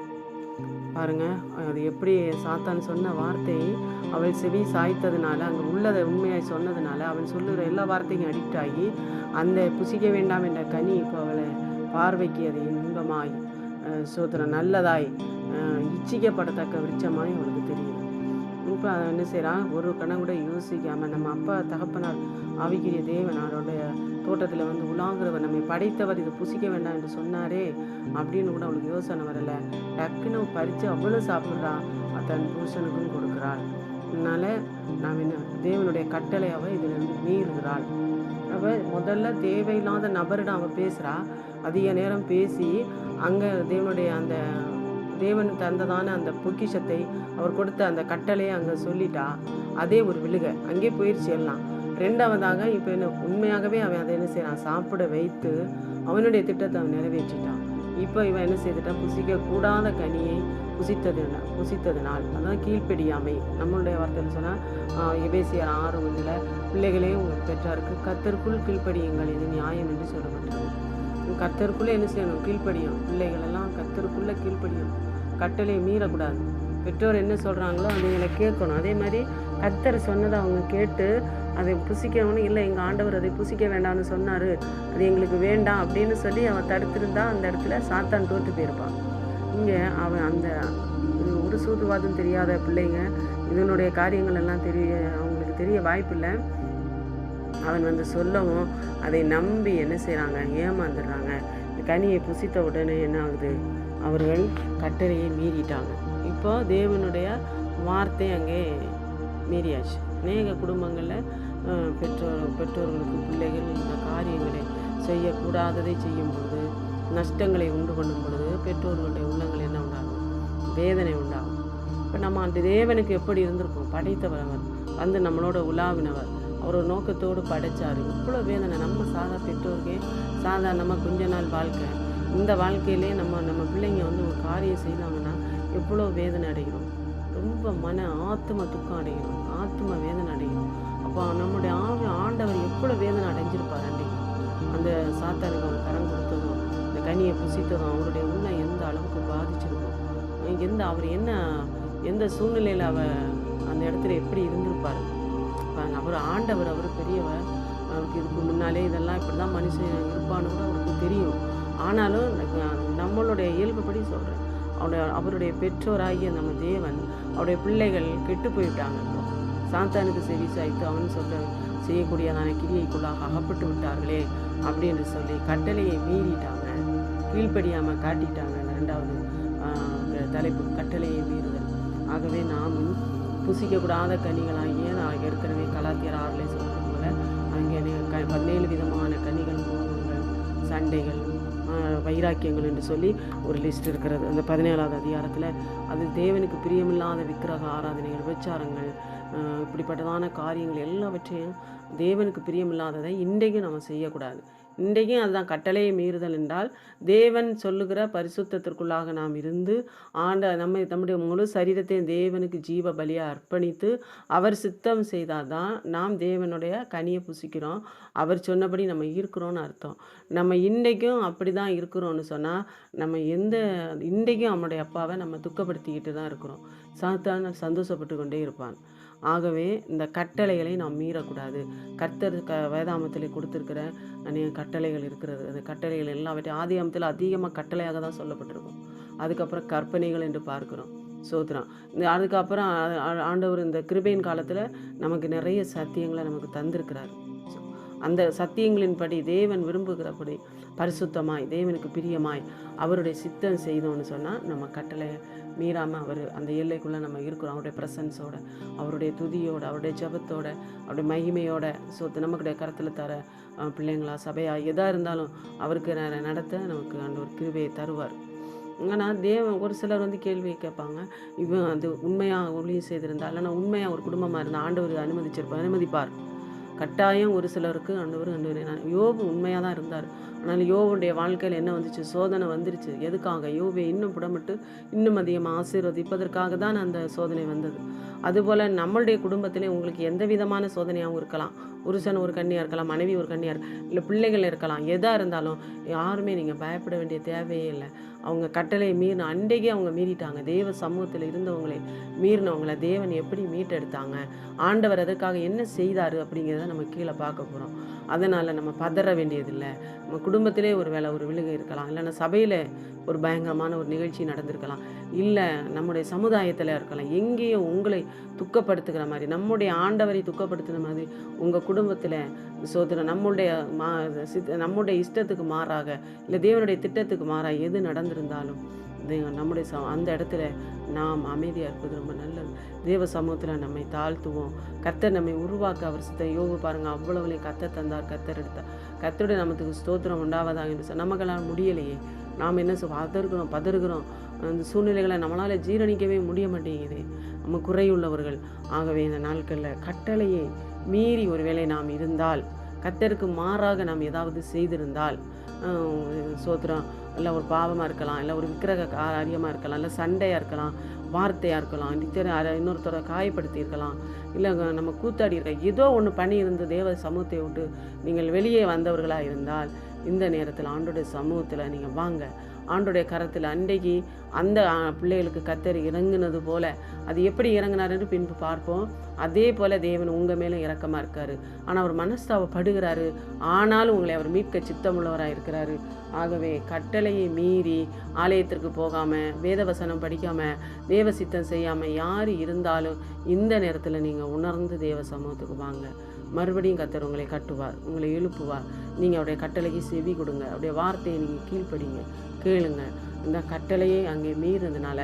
பாருங்க, அது எப்படி சாத்தான் சொன்ன வார்த்தையை அவள் செவி சாய்த்ததுனால, அங்கே உள்ளதை உண்மையாய் சொன்னதுனால அவன் சொல்லுகிற எல்லா வார்த்தையும் அடிக்ட் ஆகி அந்த புசிக்க வேண்டாம் என்ற கனி இப்போ அவளை பார்வைக்கு அது இன்பமாய் நல்லதாய் இச்சிக்கப்படத்தக்க விருட்சமாய் அவளுக்கு தெரியும். இப்போ அதை என்ன செய்கிறான்? ஒரு கணம் கூட யோசிக்காமல், நம்ம அப்பா தகப்பனார் ஆவிக்குரிய தேவன் அவருடைய தோட்டத்தில் உலாங்குறவர், நம்மை படைத்தவர், இதை புசிக்க வேண்டாம் என்று சொன்னாரே அப்படின்னு கூட அவளுக்கு யோசனை வரலை. டக்குன்னு பறித்து அவ்வளோ சாப்பிட்றான், தன் புருஷனுக்கும் கொடுக்குறாள். அதனால் நாம் என்ன தேவனுடைய கட்டளை அவள் இதிலிருந்து மீறுகிறாள். அவள் முதல்ல தேவையில்லாத நபரிடம் அவள் பேசுகிறா. அதிக நேரம் பேசி அங்கே தேவனுடைய அந்த தேவன் தந்ததான அந்த பொக்கிஷத்தை அவர் கொடுத்த அந்த கட்டளையை அங்கே சொல்லிட்டா. அதே ஒரு விழுக அங்கே போயிடுச்சு எல்லாம். ரெண்டாவதாக இப்போ என்ன உண்மையாகவே அவன் அதை என்ன செய்யறான், சாப்பிட வைத்து அவனுடைய திட்டத்தை அவன் நிறைவேற்றிட்டான். இப்போ இவன் என்ன செய்துட்டான், புசிக்க கூடாத கனியை புசித்ததுனால் அதான் கீழ்ப்படியாமை. நம்மளுடைய வார்த்தையில் சொன்னால் எபேசியர் 6:1 பிள்ளைகளே உங்கள் பெற்றாருக்கு கர்த்தருக்குள் கீழ்ப்படியுங்கள், இது நியாயம் என்று சொல்லப்பட்டது. கர்த்தருக்குள்ளே என்ன செய்யணும், கீழ்ப்படியும். பிள்ளைகள் எல்லாம் கர்த்தருக்குள்ளே கீழ்ப்படியும், கட்டளையை மீறக்கூடாது. பெற்றோர் என்ன சொல்கிறாங்களோ அதுங்களை கேட்கணும். அதே மாதிரி கர்த்தர் சொன்னதை அவங்க கேட்டு அதை புசிக்கணும்னு இல்லை, எங்கள் ஆண்டவர் அதை புசிக்க வேண்டாம்னு சொன்னார், அது எங்களுக்கு வேண்டாம் அப்படின்னு சொல்லி அவன் தடுத்திருந்தா அந்த இடத்துல சாத்தான் தோற்று போயிருப்பான். இங்கே அவன் அந்த ஒரு சூதுவாதம் தெரியாத பிள்ளைங்க இதனுடைய காரியங்கள் எல்லாம் அவங்களுக்கு தெரிய வாய்ப்பில்லை. அவன் சொல்லவும் அதை நம்பி என்ன செய்கிறாங்க, ஏமாந்துடுறாங்க. கனியை புசித்த உடனே என்ன ஆகுது, அவர்கள் கட்டளையை மீறிட்டாங்க. இப்போ தேவனுடைய வார்த்தை அங்கே மீறியாச்சு. அநேக குடும்பங்களில் பெற்றோர்களுக்கு பிள்ளைகள் இந்த காரியங்களை செய்யக்கூடாததை செய்யும் பொழுது, நஷ்டங்களை உண்டு பண்ணும் பொழுது பெற்றோர்களுடைய உள்ளங்கள் என்ன உண்டாகும், வேதனை உண்டாகும். இப்போ நம்ம அந்த தேவனுக்கு எப்படி இருந்திருக்கும், படைத்தவர் அவர் நம்மளோட உலாவினவர், அவர் ஒரு நோக்கத்தோடு படைச்சார். இவ்வளோ வேதனை நம்ம பெற்றோருக்கே சாதாரணமாக கொஞ்ச நாள் வாழ்க்கை, இந்த வாழ்க்கையிலே நம்ம பிள்ளைங்க ஒரு காரியம் செய்தாங்கன்னா எவ்வளோ வேதனை அடைகிறோம், ரொம்ப ஆத்ம துக்கம் அடைகிறோம், ஆத்ம வேதனை அடைகிறோம். அப்போ நம்முடைய ஆண்டவர் எவ்வளோ வேதனை அடைஞ்சிருப்பார் அன்றைக்கு. அந்த சாத்தானுக்கு அவர் கரம் கொடுத்ததும் இந்த கனியை புசித்ததும் அவருடைய உள்ளம் எந்த அளவுக்கு பாதிச்சிருக்கும், அவர் எந்த சூழ்நிலையில் அந்த இடத்துல எப்படி இருந்திருப்பார். அவர் ஆண்டவர், அவர் பெரியவர், அவருக்கு இதுக்கு முன்னாலே இதெல்லாம் இப்படி தான் மனுஷன் இருப்பான்னு கூட அவருக்கு தெரியும். ஆனாலும் நம்மளுடைய இயல்புப்படி சொல்கிறேன், அவருடைய பெற்றோராகிய நம்ம தேவன் அவருடைய பிள்ளைகள் கெட்டு போயிட்டாங்க. சாத்தானுக்கு செவி சாய்த்து அவன் செய்யக்கூடியதான கிரியைக்குள்ளாக அகப்பட்டு விட்டார்களே அப்படின்னு சொல்லி கட்டளையை மீறிட்டாங்க, கீழ்ப்படியாமல் காட்டிட்டாங்க. ரெண்டாவது தலைப்பு கட்டளையை மீறுதல். ஆகவே நாம் புசிக்கக்கூடாத கனிகளாகிய நான் ஏற்கனவே கலாத்தியர் 6 சொல்கிறது போல அங்கே 17 விதமான கனிகள், கோபங்கள், சண்டைகள், வைராக்கியங்கள் என்று சொல்லி ஒரு லிஸ்ட் இருக்கிறது அந்த 17ஆவது அதிகாரத்தில். அது தேவனுக்கு பிரியமில்லாத விக்கிரக ஆராதனைகள், விபச்சாரங்கள், இப்படிப்பட்டதான காரியங்கள் எல்லாவற்றையும் தேவனுக்கு பிரியமில்லாததை இன்றைக்கும் நம்ம செய்யக்கூடாது. இன்றைக்கும் அதுதான் கட்டளையை மீறுதல் என்றால், தேவன் சொல்லுகிற பரிசுத்தத்திற்குள்ளாக நாம் இருந்து நம்முடைய முழு சரீரத்தையும் தேவனுக்கு ஜீவ பலியாக அர்ப்பணித்து அவர் சித்தம் செய்தால் தான் நாம் தேவனுடைய கனியை புசிக்கிறோம், அவர் சொன்னபடி நம்ம இருக்கிறோன்னு அர்த்தம். நம்ம இன்றைக்கும் அப்படி தான் இருக்கிறோன்னு சொன்னால் நம்ம இன்றைக்கும் நம்முடைய அப்பாவை நம்ம துக்கப்படுத்திக்கிட்டு தான் இருக்கிறோம். சாத்தான் சந்தோஷப்பட்டு கொண்டே இருப்பான். ஆகவே இந்த கட்டளைகளை நாம் மீறக்கூடாது. கர்த்தர் வேதாமத்தில் கொடுத்துருக்கிற அநேக கட்டளைகள் இருக்கிறது. அந்த கட்டளைகள் எல்லாவற்றையும் ஆதியாமத்தில் அதிகமாக கட்டளையாக தான் சொல்லப்பட்டிருக்கும். அதுக்கப்புறம் கற்பனைகள் என்று பார்க்குறோம். சோத்ரம். அதுக்கப்புறம் ஆண்டவர் இந்த கிருபையின் காலத்தில் நமக்கு நிறைய சத்தியங்களை நமக்கு தந்திருக்கிறார். அந்த சத்தியங்களின்படி தேவன் விரும்புகிறபடி பரிசுத்தமாய் தேவனுக்கு பிரியமாய் அவருடைய சித்தம் செய்தோன்னு சொன்னால் நம்ம கட்டளை மீறாமல் அவர் அந்த எல்லைக்குள்ளே நம்ம இருக்கிறோம். அவருடைய ப்ரெசன்ஸோட, அவருடைய துதியோட, அவருடைய ஜபத்தோட, அவருடைய மகிமையோட நமக்குடைய கரத்தில் தர பிள்ளைங்களா சபையாக எதாக இருந்தாலும் அவருக்கு நடத்த நமக்கு அந்த ஒரு கிருபையை தருவார். ஆனால் ஒரு சிலர் கேள்வி கேட்பாங்க, இவன் அது உண்மையாக ஊழியம் செய்திருந்தா இல்லைன்னா உண்மையாக ஒரு குடும்பமாக இருந்தால் ஆண்டவர் அனுமதிப்பார். கட்டாயம் ஒரு சிலருக்கு ஆண்டவர் யோபு உண்மையாக தான் இருந்தார். ஆனால் யோபுடைய வாழ்க்கையில் என்ன வந்துச்சு, சோதனை வந்துருச்சு. எதுக்காக? யோபை இன்னும் புடமிட்டு இன்னும் அதிகமாக ஆசீர்வதிப்பதற்காக தான் அந்த சோதனை வந்தது. அதுபோல் நம்மளுடைய குடும்பத்திலே உங்களுக்கு எந்த விதமான சோதனையாகவும் இருக்கலாம். புருஷன் ஒரு கன்னியாக இருக்கலாம், மனைவி ஒரு கன்னியாக இல்லை, பிள்ளைகள் இருக்கலாம். எதாக இருந்தாலும் யாருமே நீங்கள் பயப்பட வேண்டிய தேவையே இல்லை. அவங்க கட்டளை அன்றைக்கே அவங்க மீறிட்டாங்க. தேவ சமூகத்தில் இருந்தவங்களை மீறினவங்களை தேவன் எப்படி மீட்டெடுத்தாங்க, ஆண்டவர் அதற்காக என்ன செய்தார் அப்படிங்கிறத நம்ம கீழே பார்க்க போகிறோம். அதனால் நம்ம பதற வேண்டியதில்லை. குடும்பத்திலே ஒரு வேளை ஒரு விழுகை இருக்கலாம், இல்லைன்னா சபையில் ஒரு பயங்கரமான ஒரு நிகழ்ச்சி நடந்திருக்கலாம், இல்லை நம்முடைய சமுதாயத்தில் இருக்கலாம். எங்கேயோ உங்களை துக்கப்படுத்துகிற மாதிரி, நம்முடைய ஆண்டவரை துக்கப்படுத்துகிற மாதிரி உங்கள் குடும்பத்தில் சோதனை நம்முடைய நம்முடைய இஷ்டத்துக்கு மாறாக, இல்லை தேவனுடைய திட்டத்துக்கு மாறாக எது நடந்திருந்தாலும் நம்முடைய அந்த இடத்துல நாம் அமைதியாக இருப்பது ரொம்ப நல்லது. தேவ சமூகத்தில் நம்மை தாழ்த்துவோம். கர்த்தர் நம்மை உருவாக்க அவர் சித்த யோகு பாருங்கள், அவ்வளவுலையும் கர்த்தர் தந்தார், கர்த்தர் எடுத்தார். கர்த்தருடைய நமக்கு ஸ்தோத்திரம் உண்டாவதாக என்று சொன்ன நமக்கெல்லாம் முடியலையே, நாம் என்ன பதறுகிறோம். அந்த சூழ்நிலைகளை நம்மளால் ஜீரணிக்கவே முடிய மாட்டேங்குது, நம்ம குறையுள்ளவர்கள். ஆகவே இந்த நாட்களில் கட்டளையை மீறி ஒருவேளை நாம் இருந்தால், கர்த்தருக்கு மாறாக நாம் ஏதாவது செய்திருந்தால், சோத்திரம் இல்லை ஒரு பாவமாக இருக்கலாம், இல்லை ஒரு விக்கிரக காரியமாக இருக்கலாம், இல்லை சண்டையாக இருக்கலாம், வார்த்தையாக இருக்கலாம், இன்னொருத்தரை காயப்படுத்தி இருக்கலாம், இல்லை நம்ம கூத்தாடி இருக்க ஏதோ ஒன்று பண்ணியிருந்து தேவ சமூகத்தை விட்டு நீங்கள் வெளியே வந்தவர்களாக இருந்தால், இந்த நேரத்தில் ஆண்டோடைய சமூகத்தில் நீங்கள் வாங்க. ஆண்டோடைய கரத்தில் அன்றைக்கு அந்த பிள்ளைகளுக்கு கர்த்தர் இறங்குனது போல், அது எப்படி இறங்கினாருன்னு பின்பு பார்ப்போம். அதே போல் தேவன் உங்கள் மேலே இரக்கமாக இருக்கார். ஆனால் அவர் மனஸ்தாபப்படுகிறாரு, ஆனாலும் உங்களை அவர் மீட்க சித்தமுள்ளவராக இருக்கிறாரு. ஆகவே கட்டளையை மீறி ஆலயத்திற்கு போகாமல், வேதவசனம் படிக்காமல், தேவ சித்தம் செய்யாமல் யார் இருந்தாலும் இந்த நேரத்தில் நீங்கள் உணர்ந்து தேவ சமூகத்துக்கு வாங்க. மறுபடியும் கர்த்தர் உங்களை கட்டுவார், உங்களை எழுப்புவார். நீங்கள் அவருடைய கட்டளைக்கு செவி கொடுங்க, அவருடைய வார்த்தையை நீங்கள் கீழ்ப்படிங்க, கேளுங்க. இந்த கட்டளையை அங்கே மீறினதுனால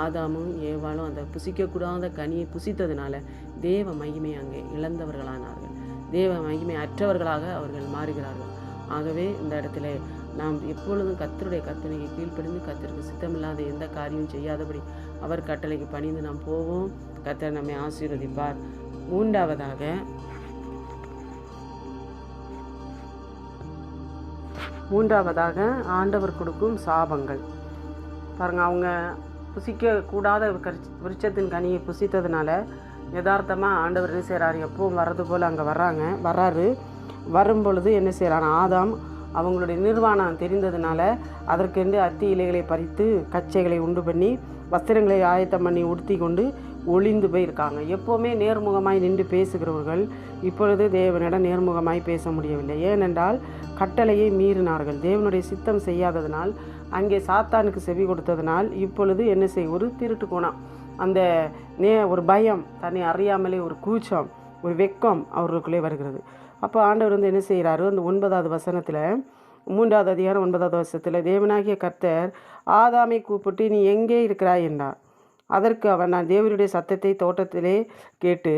ஆதாமும் ஏவாளும் அந்த புசிக்கக்கூடாத கனியை புசித்ததுனால தேவ மகிமை அங்கே இழந்தவர்களானார்கள், தேவ மகிமை அற்றவர்களாக அவர்கள் மாறுகிறார்கள். ஆகவே இந்த இடத்துல நாம் எப்பொழுதும் கர்த்தருடைய கட்டளைக்கு கீழ்ப்படிந்து கர்த்தருக்கு சித்தமில்லாத எந்த காரியமும் செய்யாதபடி அவர் கட்டளைக்கு பணிந்து நாம் போவோம். கர்த்தர் நம்மை ஆசீர்வதிப்பார். மூன்றாவதாக ஆண்டவர் கொடுக்கும் சாபங்கள் பாருங்கள். அவங்க புசிக்கக்கூடாத விருட்சத்தின் கனியை புசித்ததுனால யதார்த்தமாக ஆண்டவர் என்ன செய்கிறாரு, எப்பவும் வர்றது போல் அங்கே வர்றாரு. வரும்பொழுது என்ன செய்கிறான், ஆதாம் அவங்களுடைய நிர்வாணம் தெரிந்ததுனால அதற்கென்று அத்தி இலைகளை பறித்து கச்சைகளை உண்டு பண்ணி வஸ்திரங்களை ஆயத்தம் பண்ணி உடுத்தி கொண்டு ஒளிந்து போயிருக்காங்க. எப்போவுமே நேர்முகமாய் நின்று பேசுகிறவர்கள் இப்பொழுது தேவனிடம் நேர்முகமாய் பேச முடியவில்லை. ஏனென்றால் கட்டளையை மீறினார்கள், தேவனுடைய சித்தம் செய்யாததனால், அங்கே சாத்தானுக்கு செவி கொடுத்ததனால் இப்பொழுது என்ன செய்ய, ஒரு திருட்டு கோணம், அந்த ஒரு பயம், தன்னை அறியாமலே ஒரு கூச்சம், ஒரு வெக்கம் அவர்களுக்குள்ளே வருகிறது. அப்போ ஆண்டவர் என்ன செய்கிறாரு, அந்த 9வது வசனத்தில், 3வது அதிகாரம் 9வது வசனத்தில், தேவனாகிய கர்த்தர் ஆதாமை கூப்பிட்டு நீ எங்கே இருக்கிறாய் என்றார். அதற்கு அவன், நான் தேவனுடைய சத்தத்தை தோட்டத்திலே கேட்டு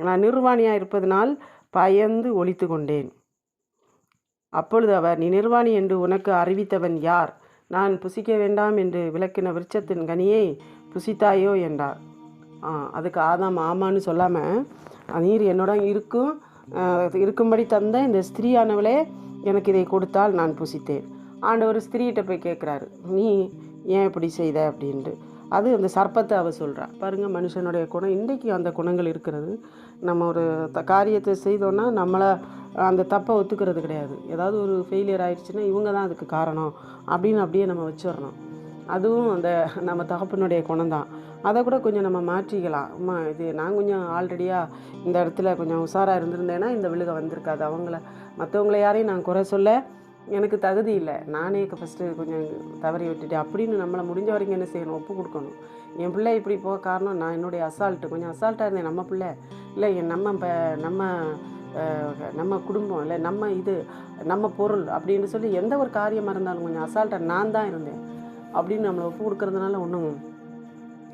நான் நிர்வாணியாக இருப்பதனால் பயந்து ஒளித்து கொண்டேன். அப்பொழுது அவர், நீ நிர்வாணி என்று உனக்கு அறிவித்தவன் யார்? நான் புசிக்க வேண்டாம் என்று விளக்கின விருட்சத்தின் கனியை புசித்தாயோ என்றார். அதுக்கு ஆதாம் ஆமான்னு சொல்லாமல், நீர் என்னோட இருக்கும்படி தந்த இந்த ஸ்திரீயானவளே எனக்கு இதை கொடுத்தால் நான் புசித்தேன். ஆண்டவர் ஸ்திரீகிட்ட போய் கேட்குறாரு, நீ ஏன் இப்படி செய்த அப்படின்ட்டு. அது அந்த சர்ப்பத்தை அவள் சொல்கிறா. பாருங்கள், மனுஷனுடைய குணம் இன்றைக்கி அந்த குணங்கள் இருக்கிறது. நம்ம ஒரு காரியத்தை செய்தோன்னா நம்மளை அந்த தப்பை ஒத்துக்கிறது கிடையாது. ஏதாவது ஒரு ஃபெயிலியர் ஆயிடுச்சுன்னா இவங்க தான் அதுக்கு காரணம் அப்படின்னு அப்படியே நம்ம வச்சிடணும். அதுவும் அந்த நம்ம தகப்பனுடைய குணம்தான். அதை கூட கொஞ்சம் நம்ம மாற்றிக்கலாம். இது நான் கொஞ்சம் ஆல்ரெடியாக இந்த இடத்துல கொஞ்சம் உஷாராக இருந்திருந்தேன்னா இந்த விழுக வந்திருக்காது. மற்றவங்கள யாரையும் நான் குறை சொல்ல எனக்கு தகுதி இல்லை, நானே ஃபஸ்ட்டு கொஞ்சம் தவறி விட்டுட்டேன் அப்படின்னு நம்மளை முடிஞ்ச வரைக்கும் என்ன செய்யணும், ஒப்பு கொடுக்கணும். என் பிள்ளை இப்படி போக காரணம் நான் என்னுடைய கொஞ்சம் அசால்ட்டாக இருந்தேன். நம்ம பிள்ளை இல்லை, நம்ம குடும்பம் இல்லை, நம்ம பொருள் அப்படின்னு சொல்லி எந்த ஒரு காரியமாக இருந்தாலும் கொஞ்சம் அசால்ட்டாக நான் தான் இருந்தேன் அப்படின்னு நம்மளை ஒப்பு கொடுக்கறதுனால ஒன்றும்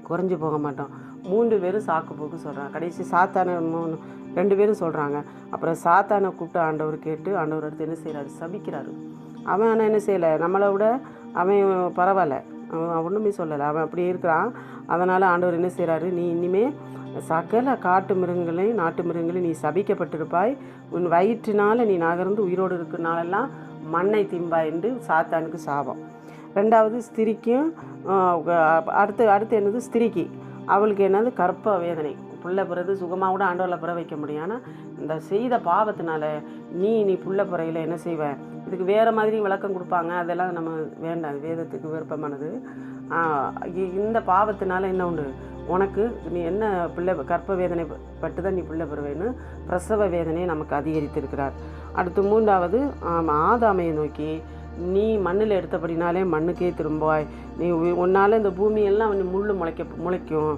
குறைஞ்சி போக மாட்டோம். 3 பேரும் சாக்கு போக்கு சொல்கிறாங்க. கடைசி சாத்தானை 2 பேரும் சொல்கிறாங்க. அப்புறம் சாத்தானை கூப்பிட்டு ஆண்டவர் கேட்டு ஆண்டவர் அடுத்து என்ன செய்கிறாரு, சபிக்கிறாரு. அவன் ஆனால் என்ன செய்யலை, நம்மளை விட அவன் பரவாயில்ல, அவன் ஒன்றுமே சொல்லலை, அவன் அப்படியே இருக்கிறான். அதனால் ஆண்டவர் என்ன செய்கிறாரு, நீ இனிமேல் சகல நாட்டு மிருகங்களையும் நீ சபிக்கப்பட்டிருப்பாய், உன் வயிற்றினால் நீ நகர்ந்து உயிரோடு இருக்கிறனாலெல்லாம் மண்ணை திம்பா என்று சாத்தானுக்கு சாபம். 2வது ஸ்திரிக்கும் அடுத்து என்னது, ஸ்திரிக்கு அவளுக்கு என்னது, கற்ப வேதனை. புள்ள பிறகு சுகமாக கூட ஆண்டவரில் பிற வைக்க முடியும். ஆனால் இந்த செய்த பாவத்தினால நீ புள்ள பிறையில் என்ன செய்வேன், இதுக்கு வேறு மாதிரி விளக்கம் கொடுப்பாங்க, அதெல்லாம் நம்ம வேண்டாம், வேதத்துக்கு விருப்பமானது. இந்த பாவத்தினால என்ன உண்டு, உனக்கு நீ என்ன பிள்ளை கர்ப்ப வேதனை பட்டு தான் நீ பிள்ளை பெறுவேன்னு பிரசவ வேதனையை நமக்கு அதிகரித்திருக்கிறார். அடுத்து 3வது ஆதாமையை நோக்கி, நீ மண்ணில் எடுத்தபடினாலே மண்ணுக்கே திரும்புவாய், நீ உன்னால் இந்த பூமியெல்லாம் முளைக்கும்,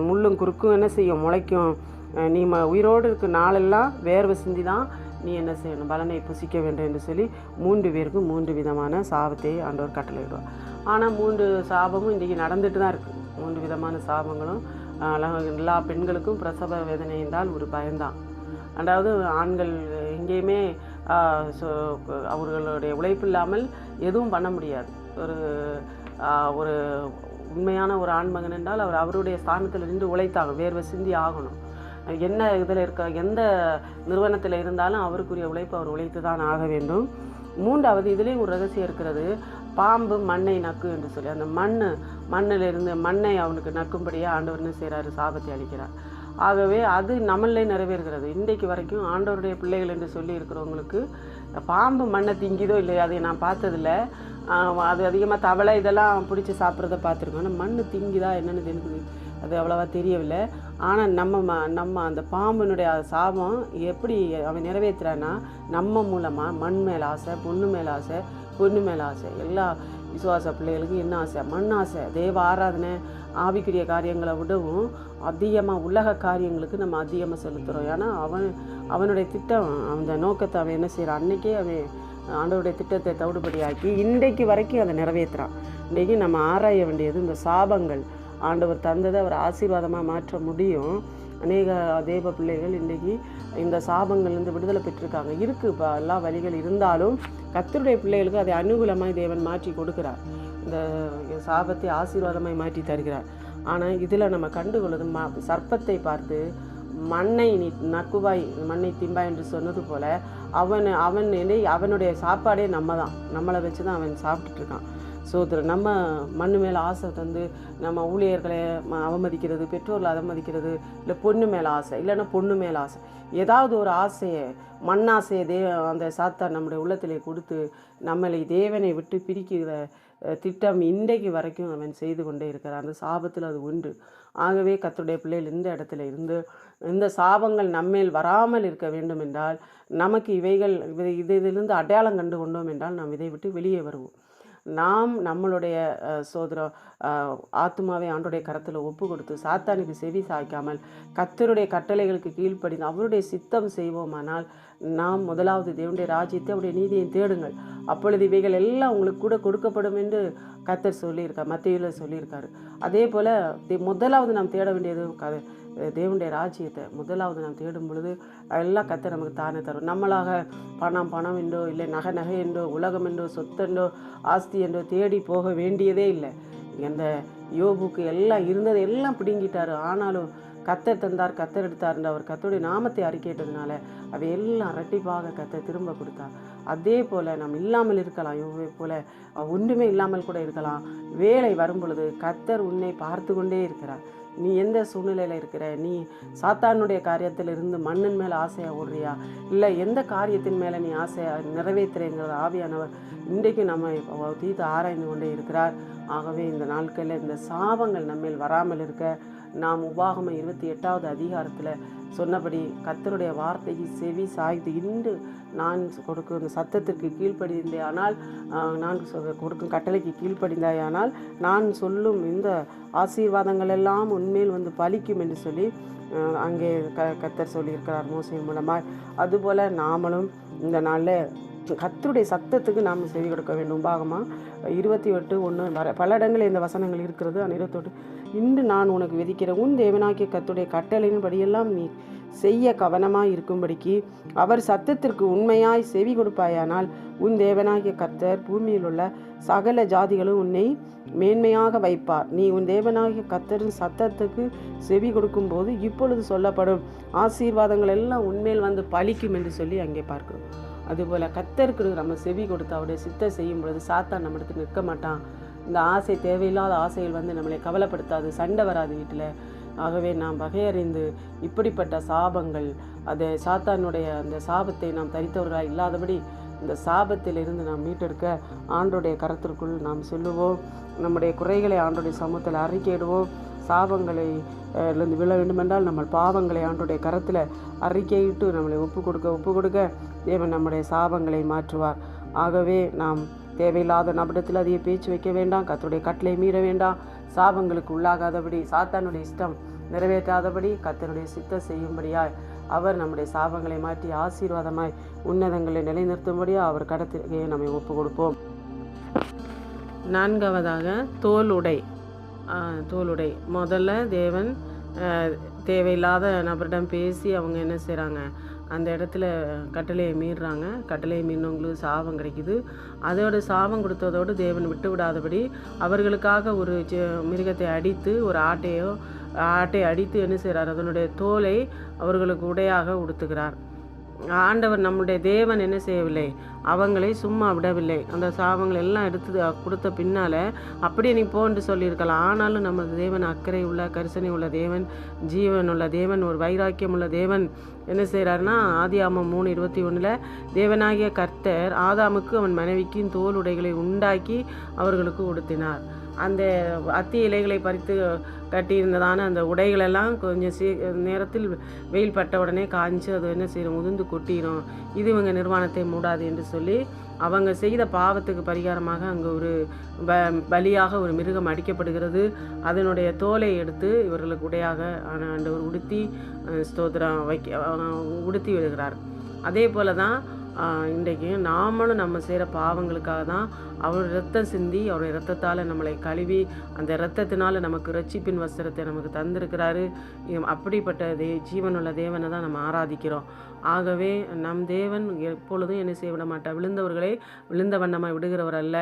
முள்ளும் குறுக்கும் என்ன செய்யும், முளைக்கும், நீ உயிரோடு இருக்க நாளெல்லாம் வேர்வை சிந்தி தான் நீ என்ன செய்யணும், பலனை புசிக்க வேண்டும் என்று சொல்லி 3 பேருக்கும் 3 விதமான சாபத்தை ஆண்டவர் கட்டளையிடுவார். ஆனால் 3 சாபமும் இன்றைக்கி நடந்துட்டு தான் இருக்குது. 3 விதமான சாபங்களும் எல்லா பெண்களுக்கும் பிரசவ வேதனை என்றால் ஒரு பயம்தான். அதாவது ஆண்கள் எங்கேயுமே அவர்களுடைய உழைப்பு இல்லாமல் எதுவும் பண்ண முடியாது. ஒரு உண்மையான ஒரு ஆண்மகன் என்றால் அவருடைய ஸ்தானத்தில் நின்று உழைத்தாங்க, வேர்வை சிந்தி ஆகணும். என்ன இதில் எந்த நிறுவனத்தில் இருந்தாலும் அவருக்குரிய உழைப்பு அவர் உழைத்து தான் ஆக வேண்டும். 3வது இதுலேயும் ஒரு ரகசியம் இருக்கிறது. பாம்பு மண்ணை நக்கு என்று சொல்லி அந்த மண்ணிலிருந்து மண்ணை அவனுக்கு நக்கும்படியாக ஆண்டவர் என்ன செய்கிறாரு, சாபத்தை அளிக்கிறார். ஆகவே அது நம்மளே நிறைவேறுகிறது. இன்றைக்கு வரைக்கும் ஆண்டவருடைய பிள்ளைகள் என்று சொல்லி இருக்கிறவங்களுக்கு பாம்பு மண்ணை திங்கிதோ இல்லையா, அதை நான் பார்த்ததில்ல. அது அதிகமாக தவளை இதெல்லாம் பிடிச்சி சாப்பிட்றத பார்த்துருக்கோம். ஆனால் மண் திங்கிதா என்னென்னு எனக்கு அது அவ்வளோவா தெரியவில்லை. ஆனால் நம்ம அந்த பாம்பினுடைய சாபம் எப்படி அவன் நிறைவேற்றுறான்னா, நம்ம மூலமாக மண் மேல் ஆசை, பொண்ணு மேல் ஆசை, பொண்ணு மேல் ஆசை. எல்லா விசுவாச பிள்ளைகளுக்கும் என்ன ஆசை, மண் ஆசை. தேவ ஆராதனை ஆவிக்குரிய காரியங்களை விடவும் அதிகமாக உலக காரியங்களுக்கு நம்ம அதிகமாக செலுத்துகிறோம். ஏன்னா அவனுடைய திட்டம், அந்த நோக்கத்தை அவன் என்ன செய்கிறான், அன்றைக்கே அவன் ஆண்டவருடைய திட்டத்தை தவிடுபடியாக்கி இன்றைக்கு வரைக்கும் அதை நிறைவேற்றுறான். இன்றைக்கி நம்ம ஆராய வேண்டியது இந்த சாபங்கள் ஆண்டவர் தந்ததை அவர் ஆசீர்வாதமாக மாற்ற முடியும். அநேக தேவ பிள்ளைகள் இன்றைக்கி இந்த சாபங்கள்லேருந்து விடுதலை பெற்றிருக்காங்க. இருக்குது இப்போ எல்லா வழிகள் இருந்தாலும் கர்த்தருடைய பிள்ளைகளுக்கு அதை அனுகூலமாய் தேவன் மாற்றி கொடுக்கிறார். இந்த சாபத்தை ஆசீர்வாதமாய் மாற்றி தருகிறார். ஆனால் இதில் நம்ம கண்டுகொள்வது சர்ப்பத்தை பார்த்து மண்ணை நீ நக்குவாய், மண்ணை திம்பாய் என்று சொன்னது போல் அவனுடைய சாப்பாடே நம்மளை வச்சு தான் அவன் சாப்பிட்டுட்ருக்கான். நம்ம மண் மேலே ஆசை தந்து நம்ம ஊழியர்களை அவமதிக்கிறது, பெற்றோர்களை அவமதிக்கிறது, இல்லை பொண்ணு மேலே ஆசை, இல்லைன்னா பொண்ணு மேலே ஆசை, ஏதாவது ஒரு ஆசையை மண்ணாசையை அந்த சாத்தான் நம்முடைய உள்ளத்திலே கொடுத்து நம்மளை தேவனை விட்டு பிரிக்கிற திட்டம் இன்றைக்கு வரைக்கும் அவன் செய்து கொண்டே இருக்கிறான். அந்த சாபத்தில் அது ஒன்று. ஆகவே கர்த்தருடைய பிள்ளைகள் இந்த இடத்துல இருந்து இந்த சாபங்கள் நம்மேல் வராமல் இருக்க வேண்டும் என்றால் நமக்கு இதிலிருந்து அடையாளம் கண்டு கொண்டோம் என்றால் நாம் இதை விட்டு வெளியே வருவோம். நாம் நம்மளுடைய ஆத்துமாவை ஆண்டோடைய கரத்தில் ஒப்பு கொடுத்து சாத்தானுக்கு செவி சாய்க்காமல் கர்த்தருடைய கட்டளைகளுக்கு கீழ்ப்படிந்து அவருடைய சித்தம் செய்வோமானால் நாம் முதலாவது தேவனுடைய ராஜ்யத்தை அவருடைய நீதியை தேடுங்கள், அப்பொழுது இவைகள் எல்லாம் உங்களுக்கு கூட கொடுக்கப்படும் என்று கர்த்தர் சொல்லியிருக்கார், மத்தேயுவில் சொல்லியிருக்காரு. அதே போல் முதலாவது நாம் தேட வேண்டியது தேவனுடைய ராஜ்யத்தை முதலாவது நாம் தேடும் பொழுது எல்லாம் கர்த்தர் நமக்கு தானே தரும். நம்மளாக பணம் என்றோ இல்லை நகை என்றோ உலகம் என்றோ சொத்தென்றோ ஆஸ்தி என்றோ தேடி போக வேண்டியதே இல்லை. அந்த யோபுக்கு எல்லாம் இருந்தது எல்லாம் பிடுங்கிட்டார். ஆனாலும் கர்த்தர் தந்தார், கர்த்தர் எடுத்தார் அவர் கர்த்தருடைய நாமத்தை அறிக்கையிட்டதுனால அவை எல்லாம் இரட்டிப்பாக கர்த்தர் திரும்ப கொடுத்தார். அதே போல் நாம் இல்லாமல் இருக்கலாம், யோபை போல் ஒன்றுமே இல்லாமல் கூட இருக்கலாம். வேலை வரும் பொழுது கர்த்தர் உன்னை பார்த்து கொண்டே இருக்கிறார். நீ எந்த சூழ்நிலையில் இருக்கிற, நீ சாத்தானுடைய காரியத்தில் இருந்து மண்ணின் மேலே ஆசையாக ஓடுறியா, இல்லை எந்த காரியத்தின் மேலே நீ ஆசையாக நிறைவேற்றுறேங்கிற ஆவியானவர் இன்றைக்கு நம்ம தீர்த்து ஆராய்ந்து கொண்டே இருக்கிறார். ஆகவே இந்த நாட்களில் இந்த சாபங்கள் நம்மேல் வராமல் இருக்க நாம் உபாகமம் 28வது அதிகாரத்தில் சொன்னபடி கர்த்தருடைய வார்த்தைக்கு செவி சாய்த்து இன்று நான் கொடுக்கும் இந்த சத்தத்திற்கு கீழ்ப்படிந்தாயானால், நான் கொடுக்கும் கட்டளைக்கு கீழ்ப்படிந்தாயானால் நான் சொல்லும் இந்த ஆசீர்வாதங்கள் எல்லாம் உண்மையில் வந்து பலிக்கும் என்று சொல்லி அங்கே கர்த்தர் சொல்லியிருக்கிறார் மோசே மூலமாக. அதுபோல் நாமளும் இந்த நாளில் கர்த்தருடைய சத்தத்துக்கு நாம் செவி கொடுக்க வேண்டும். உபாகமம் 28:1 பல இடங்களில் இந்த வசனங்கள் இருக்கிறது. அநிறத்தோடு இன்று நான் உனக்கு விதிக்கிற உன் தேவனாகிய கர்த்தருடைய கட்டளையின்படியெல்லாம் நீ செய்ய கவனமாய் இருக்கும்படிக்கு அவர் சத்தத்திற்கு உண்மையாய் செவி கொடுப்பாயானால் உன் தேவனாகிய கர்த்தர் பூமியில் உள்ள சகல ஜாதிகளும் உன்னை மேன்மையாக வைப்பார். நீ உன் தேவனாகிய கர்த்தரின் சத்தத்துக்கு செவி கொடுக்கும் போது இப்பொழுது சொல்லப்படும் ஆசீர்வாதங்கள் எல்லாம் உண்மையில் வந்து பலிக்கும் என்று சொல்லி அங்கே பார்க்கிறோம். அதுபோல் கர்த்தருக்கு நம்ம செவி கொடுத்து அவருடைய சித்தம் செய்யும் பொழுது சாத்தான் நம்ம இடத்துக்கு நிற்க மாட்டான். இந்த ஆசை தேவையில்லாத ஆசைகள் வந்து நம்மளை கவலைப்படுத்தாது, சண்டை வராது வீட்டில். ஆகவே நாம் வகையறிந்து இப்படிப்பட்ட சாபங்கள் அதை சாத்தானுடைய அந்த சாபத்தை நாம் தரித்தவர்களாக இல்லாதபடி இந்த சாபத்திலிருந்து நாம் மீட்டெடுக்க ஆண்டோடைய கரத்திற்குள் நாம் சொல்லுவோம். நம்முடைய குறைகளை ஆண்டோடைய சமூகத்தில் அறிக்கையிடுவோம். சாபங்களை இருந்து விழ வேண்டுமென்றால் நம்ம பாவங்களை ஆண்டோடைய கரத்தில் அறிக்கையிட்டு நம்மளை ஒப்பு கொடுக்க தேவன் நம்முடைய சாபங்களை மாற்றுவார். ஆகவே நாம் தேவையில்லாத நபடத்தில் அதிக பேச்சு வைக்க வேண்டாம், கர்த்தருடைய கட்டளை மீற வேண்டாம், சாபங்களுக்கு உள்ளாகாதபடி, சாத்தானுடைய இஷ்டம் நிறைவேற்றாதபடி கர்த்தருடைய சித்தம் செய்யும்படியாய் அவர் நம்முடைய சாபங்களை மாற்றி ஆசீர்வாதமாய் உன்னதங்களை நிலைநிறுத்தும்படியாக அவர் கடத்திலே நம்மை ஒப்பு கொடுப்போம். 4வதாக தோலுடை. முதல்ல தேவன் தேவையில்லாத நபரிடம் பேசி அவங்க என்ன செய்கிறாங்க, அந்த இடத்துல கட்டளையை மீறுறாங்க. கட்டளையை மீறினவங்களுக்கு சாபம் கிடைக்குது. அதோட சாபம் கொடுத்ததோடு தேவன் விட்டு விடாதபடி அவர்களுக்காக ஒரு மிருகத்தை அடித்து, ஒரு ஆட்டை அடித்து என்ன செய்கிறார், அதனுடைய தோலை அவர்களுக்கு உடையாக உடுத்துகிறார். ஆண்டவர் நம்முடைய தேவன் என்ன செய்யவில்லை, அவங்களை சும்மா விடவில்லை. அந்த சாபங்கள் எல்லாம் எடுத்து கொடுத்த பின்னால் அப்படியே நீ போன்று சொல்லியிருக்கலாம். ஆனாலும் நமது தேவன் அக்கறை உள்ள, கரிசனை உள்ள தேவன், ஜீவன் உள்ள தேவன், ஒரு வைராக்கியம் உள்ள தேவன் என்ன செய்கிறாருன்னா, ஆதியாகமம் 3:21 தேவனாகிய கர்த்தர் ஆதாமுக்கு அவன் மனைவிக்கும் தோல் உடைகளை உண்டாக்கி அவர்களுக்கு உடுத்தினார். அந்த அத்தி இலைகளை பறித்து கட்டியிருந்ததான அந்த உடைகளெல்லாம் கொஞ்சம் நேரத்தில் வெயில் பட்ட உடனே காய்ச்சி அது என்ன செய்யும், உதிர்ந்து கொட்டிடும். இது இவங்க நிர்வாணத்தை மூடாது என்று சொல்லி அவங்க செய்த பாவத்துக்கு பரிகாரமாக அங்கே ஒரு பலியாக ஒரு மிருகம் அடிக்கப்படுகிறது. அதனுடைய தோலை எடுத்து இவர்களுக்கு உடையாக ஆண்டவர் உடுத்தி ஸ்தோத்திரம் உடுத்தி விடுகிறார். அதே போல தான் இன்றைக்கு நாமளும் நம்ம செய்கிற பாவங்களுக்காக தான் அவர் இரத்தம் சிந்தி, அவருடைய இரத்தத்தால் நம்மளை கழுவி அந்த இரத்தத்தினால நமக்கு ரட்சிப்பின் வஸ்திரத்தை நமக்கு தந்திருக்கிறாரு. அப்படிப்பட்ட ஜீவனுள்ள தேவனை தான் நம்ம ஆராதிக்கிறோம். ஆகவே நம் தேவன் எப்பொழுதும் என்ன செய்ய விட மாட்டார், விழுந்தவர்களை விழுந்த வண்ணமாய் விடுகிறவர் அல்ல,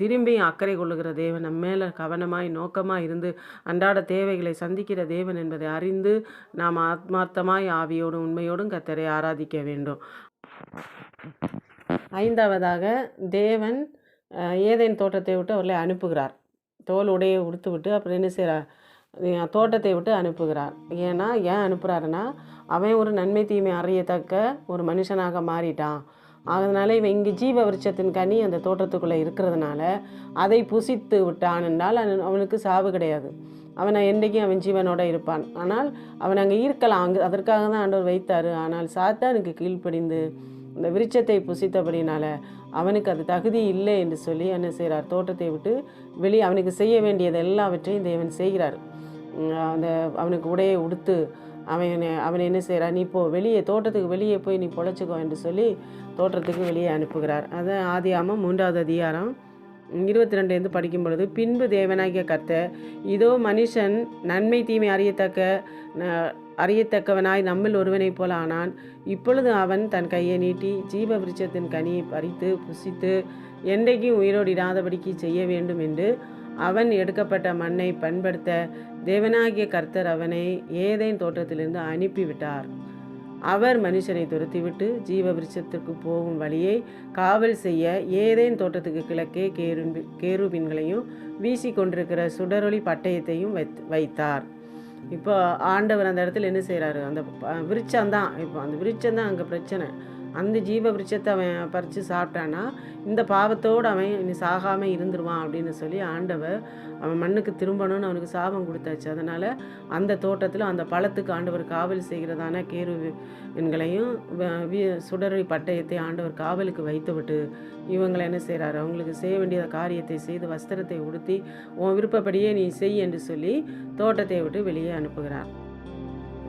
திரும்பி அக்கறை கொள்ளுகிற தேவன், நம்ம மேலே கவனமாய் நோக்கமாக இருந்து அன்றாட தேவைகளை சந்திக்கிற தேவன் என்பதை அறிந்து நாம் ஆத்மார்த்தமாய் ஆவியோடும் உண்மையோடும் கர்த்தரை ஆராதிக்க வேண்டும். 5வதாக தேவன் ஏதேன் தோட்டத்தை விட்டு அவர்களை அனுப்புகிறார். தோல் உடையை உடுத்து விட்டு அப்புறம் என்ன செய்கிறார், தோட்டத்தை விட்டு அனுப்புகிறார். ஏன் அனுப்புகிறாருன்னா, அவன் ஒரு நன்மை தீமை அறியத்தக்க ஒரு மனுஷனாக மாறிட்டான். அதனால் இவன் இங்கே ஜீவ விருட்சத்தின் கனி அந்த தோட்டத்துக்குள்ளே இருக்கிறதுனால அதை புசித்து விட்டான் என்றால் அவனுக்கு சாவு கிடையாது. அவனை என்றைக்கும் அவன் ஜீவனோடு இருப்பான். ஆனால் அவன் அங்கே இருக்கலாம், அதற்காக தான் ஆண்டவர் வைத்தார். ஆனால் சாத்தானுக்கு கீழ்ப்படிந்து இந்த விருட்சத்தை புசித்தபடினால அவனுக்கு அது தகுதி இல்லை என்று சொல்லி என்ன செய்கிறார், தோட்டத்தை விட்டு வெளியே அவனுக்கு செய்ய வேண்டியது எல்லாவற்றையும் தேவன் செய்கிறார். அந்த அவனுக்கு உடையை உடுத்து அவனை என்ன செய்கிறார், நீ போ வெளியே, தோட்டத்துக்கு வெளியே போய் நீ பொழைச்சிக்கோ என்று சொல்லி தோட்டத்துக்கு வெளியே அனுப்புகிறார். அது ஆதியாகமம் 3வது அதிகாரம் 22 படிக்கும் பொழுது, பின்பு தேவனாகிய கர்த்தர், இதோ மனுஷன் நன்மை தீமை அறியத்தக்கவனாய் நம்மில் ஒருவனைப் போல ஆனான். இப்பொழுது அவன் தன் கையை நீட்டி ஜீவ விருட்சத்தின் கனியை பறித்து புசித்து என்றைக்கும் உயிரோடு இராதபடிக்கு செய்ய வேண்டும் என்று அவன் எடுக்கப்பட்ட மண்ணை பண்படுத்த தேவனாகிய கர்த்தர் அவனை ஏதேன் தோட்டத்திலிருந்து அனுப்பிவிட்டார். அவர் மனுஷனை துரத்திவிட்டு ஜீவ விருட்சத்திற்கு போகும் வழியை காவல் செய்ய ஏதேன் தோட்டத்துக்கு கிழக்கே கேருபீன்களையும் வீசி கொண்டிருக்கிற சுடரொளி பட்டயத்தையும் வைத்தார். இப்போ ஆண்டவர் அந்த இடத்துல என்ன செய்கிறாரு, அந்த விருட்சம்தான், இப்போ அந்த விருட்சம்தான் அங்கே பிரச்சனை. அந்த ஜீவ விருட்சத்தை அவன் பறித்து சாப்பிட்டான்னா இந்த பாவத்தோடு அவன் இனி சாகாமல் இருந்துருவான் அப்படின்னு சொல்லி ஆண்டவர் அவன் மண்ணுக்கு திரும்பணும்னு அவனுக்கு சாபம் கொடுத்தாச்சு. அதனால் அந்த தோட்டத்தில் அந்த பழத்துக்கு ஆண்டவர் காவல் செய்கிறதான கேருபீன்களையும் சுடரொளி பட்டயத்தை ஆண்டவர் காவலுக்கு வைத்துவிட்டு இவங்களை என்ன செய்கிறாரு, அவங்களுக்கு செய்ய வேண்டிய காரியத்தை செய்து வஸ்திரத்தை உடுத்தி உன் விருப்பப்படியே நீ செய் என்று சொல்லி தோட்டத்தை விட்டு வெளியே அனுப்புகிறார்.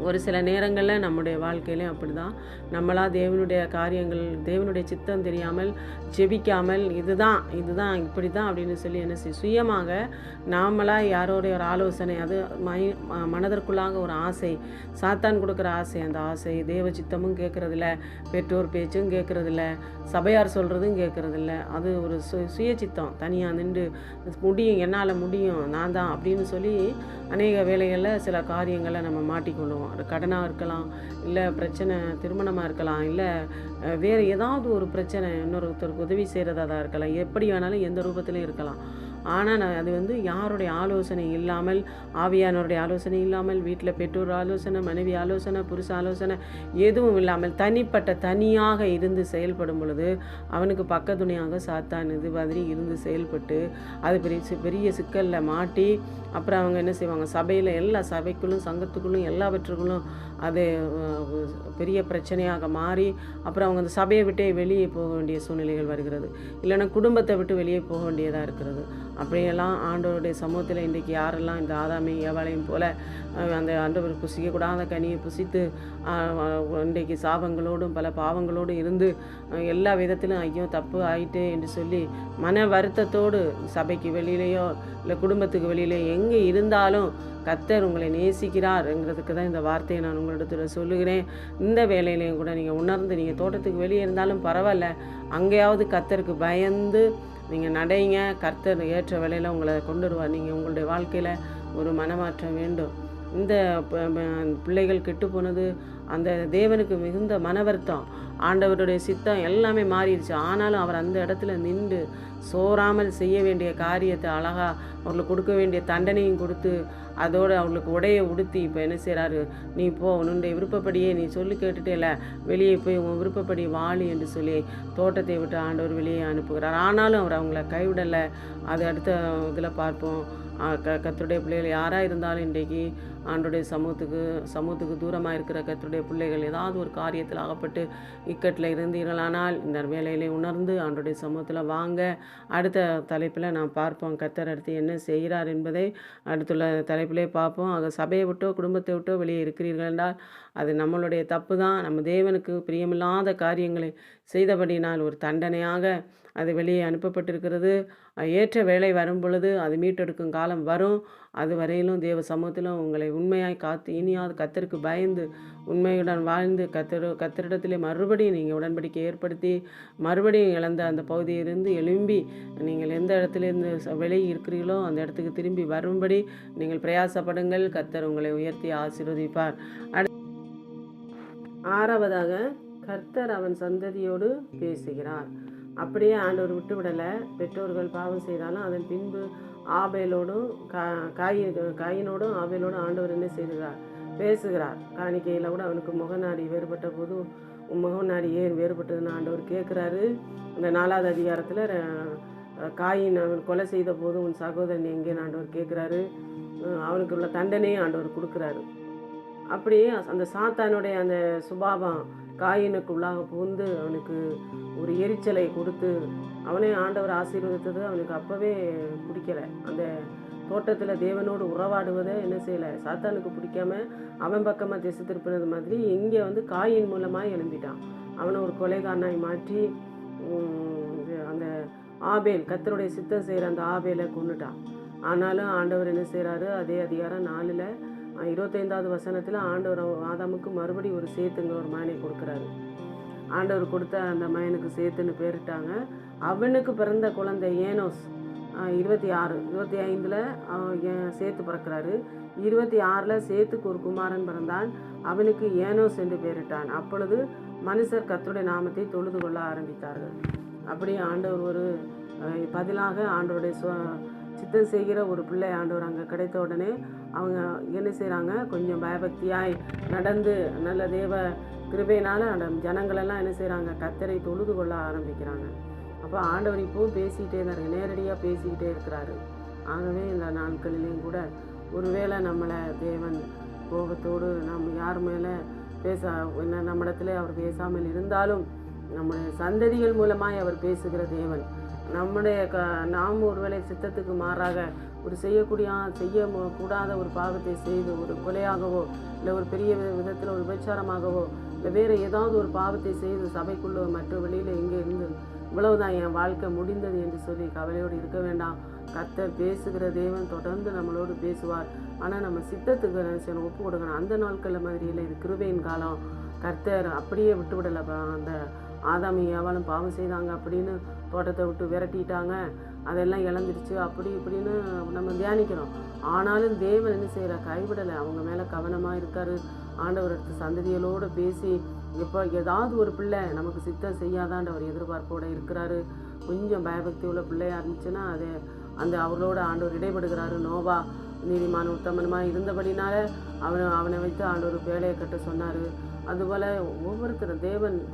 ஒரு சில நேரங்களில் நம்முடைய வாழ்க்கையிலையும் அப்படி தான், நம்மளாக தேவனுடைய காரியங்கள், தேவனுடைய சித்தம் தெரியாமல் ஜெபிக்காமல் இதுதான் இப்படி தான் அப்படின்னு சொல்லி என்ன செய்ய, சுயமாக நாமளாக யாரோடைய ஒரு ஆலோசனை, அது மனதிற்குள்ளாக ஒரு ஆசை, சாத்தான் கொடுக்குற ஆசை, அந்த ஆசை தேவ சித்தமும் கேட்குறதில்ல, பெற்றோர் பேச்சும் கேட்குறதில்ல, சபையார் சொல்கிறதும் கேட்குறதில்ல. அது ஒரு சுய சித்தம், தனியாக நின்று முடியும், என்னால் முடியும், நான் தான் அப்படின்னு சொல்லி அநேக வேளைகளில் சில காரியங்களை நம்ம மாட்டிக்கொள்ளுவோம். அது கடனாக இருக்கலாம், இல்லை பிரச்சனை திருமணமாக இருக்கலாம், இல்லை வேறு ஏதாவது ஒரு பிரச்சனை, இன்னொருத்தருக்கு உதவி செய்கிறதா இருக்கலாம், எப்படி வேணாலும் எந்த ரூபத்திலையும் இருக்கலாம். ஆனால் அது வந்து யாருடைய ஆலோசனை இல்லாமல், ஆவியானவருடைய ஆலோசனை இல்லாமல், வீட்டில் பெற்றோர் ஆலோசனை, மனைவி ஆலோசனை, புருஷ ஆலோசனை எதுவும் இல்லாமல் தனியாக இருந்து செயல்படும் பொழுது அவனுக்கு பக்கத்துணையாக சாத்தான் இது மாதிரி இருந்து செயல்பட்டு அது பெரிய சிக்கலில் மாட்டி அப்புறம் அவங்க என்ன செய்வாங்க, சபையில் எல்லா சபைக்குள்ளும் சங்கத்துக்குள்ளும் எல்லாவற்றுக்குள்ளும் அது பெரிய பிரச்சனையாக மாறி அப்புறம் அவங்க அந்த சபையை விட்டே வெளியே போக வேண்டிய சூழ்நிலைகள் வருகிறது. இல்லைன்னா குடும்பத்தை விட்டு வெளியே போக வேண்டியதாக இருக்கிறது. அப்படியெல்லாம் ஆண்டவருடைய சமூகத்தில் இன்றைக்கு யாரெல்லாம் இந்த ஆதாமையும் ஏவாளையும் போல் அந்த ஆண்டவர் புசிக்கக்கூடாத கனியை புசித்து இன்றைக்கு சாபங்களோடும் பல பாவங்களோடும் இருந்து எல்லா விதத்திலும் ஐயோ தப்பு ஆயிட்டே என்று சொல்லி மன வருத்தத்தோடு சபைக்கு வெளியிலேயோ இல்லை குடும்பத்துக்கு வெளியிலே எங்கே இருந்தாலும் கர்த்தர் உங்களை நேசிக்கிறார்ங்கிறதுக்கு தான் இந்த வார்த்தையை நான் உங்களிடத்தில் சொல்லுகிறேன். இந்த வேலையிலையும் கூட நீங்கள் உணர்ந்து நீங்கள் தோட்டத்துக்கு வெளியே இருந்தாலும் பரவாயில்ல, அங்கேயாவது கர்த்தருக்கு பயந்து நீங்கள் நடைங்க. கர்த்தர் ஏற்ற வேலையில் உங்களை கொண்டு வருவார். நீங்கள் உங்களுடைய வாழ்க்கையில் ஒரு மனமாற்றம் வேண்டும். இந்த பிள்ளைகள் கெட்டு போனது அந்த தேவனுக்கு மிகுந்த மன வருத்தம். ஆண்டவருடைய சித்தம் எல்லாமே மாறிடுச்சு. ஆனாலும் அவர் அந்த இடத்துல நின்று சோறாமல் செய்ய வேண்டிய காரியத்தை அழகாக அவர்களுக்கு கொடுக்க வேண்டிய தண்டனையும் கொடுத்து அதோடு அவங்களுக்கு உடையை உடுத்தி இப்போ என்ன செய்கிறாரு, நீ போ உன்னுடைய விருப்பப்படியே நீ சொல்லி கேட்டுட்டேல, வெளியே போய் உன் விருப்பப்படி வாழி என்று சொல்லி தோட்டத்தை விட்டு ஆண்டவர் வெளியே அனுப்புகிறார். ஆனாலும் அவர் அவங்கள கைவிடலை. அது அடுத்த இதில் பார்ப்போம். கர்த்தருடைய பிள்ளைகள் யாராக இருந்தாலும் இன்றைக்கு ஆண்டோடைய சமூகத்துக்கு தூரமாக இருக்கிற கர்த்தருடைய பிள்ளைகள் ஏதாவது ஒரு காரியத்தில் அகப்பட்டு இக்கட்டில் இருந்தீர்களானால் இந்த வேலையிலே உணர்ந்து ஆண்டோடைய சமூகத்தில் வாங்க. அடுத்த தலைப்பில் நான் பார்ப்போம் கர்த்தர் அடுத்து என்ன செய்கிறார் என்பதை அடுத்துள்ள தலைப்பிலே பார்ப்போம். ஆக சபையை விட்டோ குடும்பத்தை விட்டோ வெளியே இருக்கிறீர்கள் என்றால் அது நம்மளுடைய தப்பு தான். நம்ம தேவனுக்கு பிரியமில்லாத காரியங்களை செய்தபடினால் ஒரு தண்டனையாக அது வெளியே அனுப்பப்பட்டிருக்கிறது. ஏற்ற வேலை வரும் பொழுது அது மீட்டெடுக்கும் காலம் வரும். அது வரையிலும் தேவ சமூகத்திலும் உங்களை உண்மையாய் காத்து இனியாவது கர்த்தருக்கு பயந்து உண்மையுடன் வாழ்ந்து கர்த்தரிடத்திலே மறுபடியும் நீங்கள் உடன்படிக்கை ஏற்படுத்தி மறுபடியும் இழந்த அந்த பகுதியிலிருந்து எழும்பி நீங்கள் எந்த இடத்துலேருந்து வெளியே இருக்கிறீர்களோ அந்த இடத்துக்கு திரும்பி வரும்படி நீங்கள் பிரயாசப்படுங்கள். கர்த்தர் உங்களை உயர்த்தி ஆசீர்வதிப்பார். ஆறாவதாக கர்த்தர் அவன் சந்ததியோடு பேசுகிறார். அப்படியே ஆண்டவர் விட்டு விடலை. பெற்றோர்கள் பாவம் செய்தாலும் அதன் பின்பு ஆபேலோடும் காயினோடும் ஆபேலோடும் ஆண்டவர் என்ன செய்கிறார், பேசுகிறார். காணிக்கையில் கூட அவனுக்கு முகநாடி வேறுபட்ட போது முகநாடி ஏன் வேறுபட்டதுன்னு ஆண்டவர் கேட்குறாரு. இந்த 4வது அதிகாரத்தில் காயின் அவன் கொலை செய்த போது உன் சகோதரன் எங்கேன்னு ஆண்டவர் கேட்குறாரு. அவனுக்கு உள்ள தண்டனையும் ஆண்டவர் கொடுக்குறாரு. அப்படியே அந்த சாத்தானுடைய அந்த சுபாவம் காயினுக்குள்ளாக புகுந்து அவனுக்கு ஒரு எரிச்சலை கொடுத்து அவனே ஆண்டவர் ஆசீர்வதித்தது அவனுக்கு அப்போவே பிடிக்கலை. அந்த தோட்டத்தில் தேவனோடு உறவாடுவதை என்ன செய்யலை, சாத்தானுக்கு பிடிக்காம அவன் பக்கமாக திசை திருப்பினது மாதிரி இங்கே வந்து காயின் மூலமாக எழும்பிட்டான். அவனை ஒரு கொலைகாரனாய் மாற்றி அந்த ஆபேல் கர்த்தருடைய சித்தம் செய்கிற அந்த ஆபேலை கொன்னுட்டான். ஆனாலும் ஆண்டவர் என்ன செய்கிறாரு, அதே அதிகாரம் 4 25வது வசனத்தில் ஆண்டவர் ஆதாமுக்கு மறுபடி ஒரு சேத்துங்க ஒரு மகனை கொடுக்குறாரு. ஆண்டவர் கொடுத்த அந்த மகனுக்கு சேத்துன்னு பேரிட்டாங்க. அவனுக்கு பிறந்த குழந்தை ஏனோஸ் 25ல் சேத்து பிறக்கிறாரு. 26ல் சேத்துக்கு ஒரு குமாரன் பிறந்தான். அவனுக்கு ஏனோஸ் என்று பேரிட்டான். அப்பொழுது மனுஷர் கர்த்தருடைய நாமத்தை தொழுது கொள்ள ஆரம்பித்தார்கள். அப்படியே ஆண்டவர் ஒரு பதிலாக ஆண்டவருடைய சித்தம் செய்கிற ஒரு பிள்ளை ஆண்டவர் அங்கே கிடைத்த உடனே அவங்க என்ன செய்கிறாங்க, கொஞ்சம் பயபக்தியாய் நடந்து நல்ல தேவ கிருபையினால் அந்த ஜனங்களெல்லாம் என்ன செய்கிறாங்க, கர்த்தரை தொழுது கொள்ள ஆரம்பிக்கிறாங்க. அப்போ ஆண்டவர் இப்போவும் பேசிக்கிட்டே இருந்தாரு, நேரடியாக பேசிக்கிட்டே இருக்கிறாரு. ஆகவே இந்த நாட்களிலையும் கூட ஒருவேளை நம்மளை தேவன் கோபத்தோடு நம்ம யார் மேலே என்ன நம்மிடத்துல அவர் பேசாமல் இருந்தாலும் நம்முடைய சந்ததிகள் மூலமாய் அவர் பேசுகிற தேவன். நம்முடைய நாம் ஒருவேளை சித்தத்துக்கு மாறாக ஒரு செய்யக்கூடாத ஒரு பாவத்தை செய்து ஒரு கொலையாகவோ இல்லை ஒரு பெரிய விதத்தில் ஒரு விபச்சாரமாகவோ இல்லை வேறு ஏதாவது ஒரு பாவத்தை செய்து சபைக்குள்ளே மற்ற வெளியில் எங்கே இருந்து இவ்வளவுதான் என் வாழ்க்கை முடிந்தது என்று சொல்லி கவலையோடு இருக்க வேண்டாம். கர்த்தர் பேசுகிற தேவன் தொடர்ந்து நம்மளோடு பேசுவார். ஆனால் நம்ம சித்தத்துக்கு நினைச்சு ஒப்பு கொடுக்கணும். அந்த நாட்களில் மாதிரி இல்லை, இது கிருபையின் காலம். கர்த்தர் அப்படியே விட்டு விடலை. அந்த ஆதாமி ஏவாளும் பாவம் செய்தாங்க அப்படின்னு தோட்டத்தை விட்டு விரட்டிட்டாங்க, அதெல்லாம் இழந்துருச்சு அப்படி இப்படின்னு நம்ம தியானிக்கிறோம். ஆனாலும் தேவன் என்ன செய்கிற, கைவிடலை. அவங்க மேலே கவனமாக இருக்கார். ஆண்டவர் எடுத்து சந்ததிகளோடு பேசி எப்போ ஏதாவது ஒரு பிள்ளை நமக்கு சித்தம் செய்யாதான்னு அவர் எதிர்பார்ப்போடு இருக்கிறாரு. கொஞ்சம் பயபக்தி உள்ள பிள்ளையாக இருந்துச்சுன்னா அதை அவர்களோடு ஆண்டவர் இடைபடுகிறாரு. நோவா நீதிமான உத்தமனமாக இருந்தபடினால அவனை வைத்து ஆண்டவர் வேலையை கட்ட சொன்னார். அதுபோல் ஒவ்வொருத்தரும்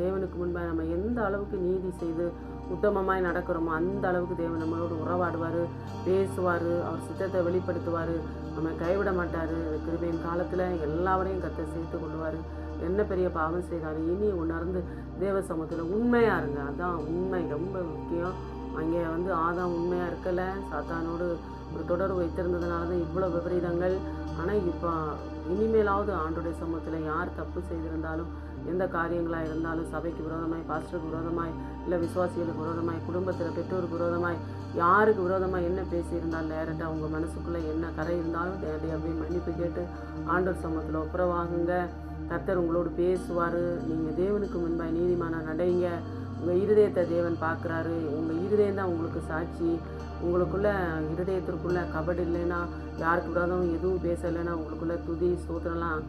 தேவனுக்கு முன்பாக நம்ம எந்த அளவுக்கு நீதி செய்து உத்தமமாய் நடக்கிறோமோ அந்த அளவுக்கு தேவன் நம்மளோடு உறவாடுவார், பேசுவார், அவர் சித்தத்தை வெளிப்படுத்துவார், நம்ம கைவிட மாட்டார். கிருபையின் காலத்தில் எல்லாவரையும் சேர்த்து கொள்வார். என்ன பெரிய பாவம் செய்தார் இனி உணர்ந்து தேவ சமூகத்தில் உண்மையாக இருங்க. அதுதான் உண்மை, ரொம்ப முக்கியம். அங்கே ஆதாம் உண்மையாக இருக்கலை, சாத்தானோடு ஒரு தொடர்பு வைத்திருந்ததுனால தான் இவ்வளோ விபரீதங்கள். ஆனால் இப்போ இனிமேலாவது ஆண்டோடைய சமூகத்தில் யார் தப்பு செய்திருந்தாலும், எந்த காரியங்களாக இருந்தாலும், சபைக்கு விரோதமாய், பாஸ்டருக்கு விரோதமாய், இல்லை விசுவாசிகளுக்கு விரோதமாய், குடும்பத்தில் பெற்றோருக்கு விரோதமாய், யாருக்கு விரோதமாக என்ன பேசியிருந்தாலும் டேரெக்டாக அவங்க மனசுக்குள்ளே என்ன கரை இருந்தாலும் அப்படியே மன்னிப்பு கேட்டு ஆண்டோர் சமூகத்தில் ஒப்புரவாகுங்க. கர்த்தர் உங்களோடு பேசுவார். நீங்கள் தேவனுக்கு முன்பாக நீதிமான நடைங்க. உங்கள் இருதயத்தை தேவன் பார்க்குறாரு. உங்கள் இருதயம் தான் உங்களுக்கு சாட்சி. உங்களுக்குள்ள இருதயத்திற்குள்ளே கபடு இல்லைன்னா, யாருக்கு விரோதம் எதுவும் பேசலைன்னா உங்களுக்குள்ளே துதி ஸ்தோத்திரம்லாம்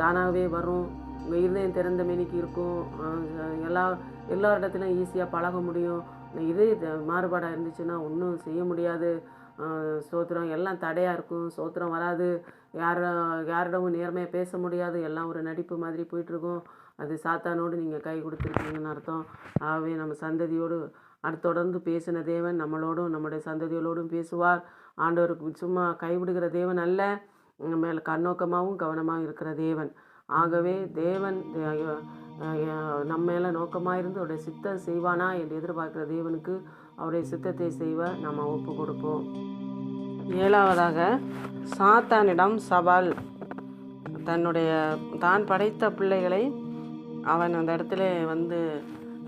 தானாகவே வரும். உங்கள் இருதயம் திறந்த மேனிக்கு இருக்கும். எல்லா இடத்துலையும் ஈஸியாக பழக முடியும். இதய மாறுபாடாக இருந்துச்சுன்னா ஒன்றும் செய்ய முடியாது. ஸ்தோத்திரம் எல்லாம் தடையாக இருக்கும். ஸ்தோத்திரம் வராது. யாரிடமும் நேர்மையாக பேச முடியாது. எல்லாம் ஒரு நடிப்பு மாதிரி போயிட்டுருக்கும். அது சாத்தானோடு நீங்கள் கை கொடுத்துருக்கீங்கன்னு அர்த்தம். ஆகவே நம்ம சந்ததியோடு தொடர்ந்து பேசின தேவன் நம்மளோடும் நம்முடைய சந்ததிகளோடும் பேசுவார். ஆண்டவருக்கு சும்மா கைவிடுகிற தேவன் அல்ல, மேலே கண்ணோக்கமாகவும் கவனமாகவும் இருக்கிற தேவன். ஆகவே தேவன் நம்ம மேலே நோக்கமாக இருந்து அவருடைய சித்தம் செய்வானா என்று எதிர்பார்க்கிற தேவனுக்கு அவருடைய சித்தத்தை செய்வ நம்ம ஒப்பு கொடுப்போம். 7வதாக சாத்தானிடம் சவால். தான் படைத்த பிள்ளைகளை அவன் அந்த இடத்துல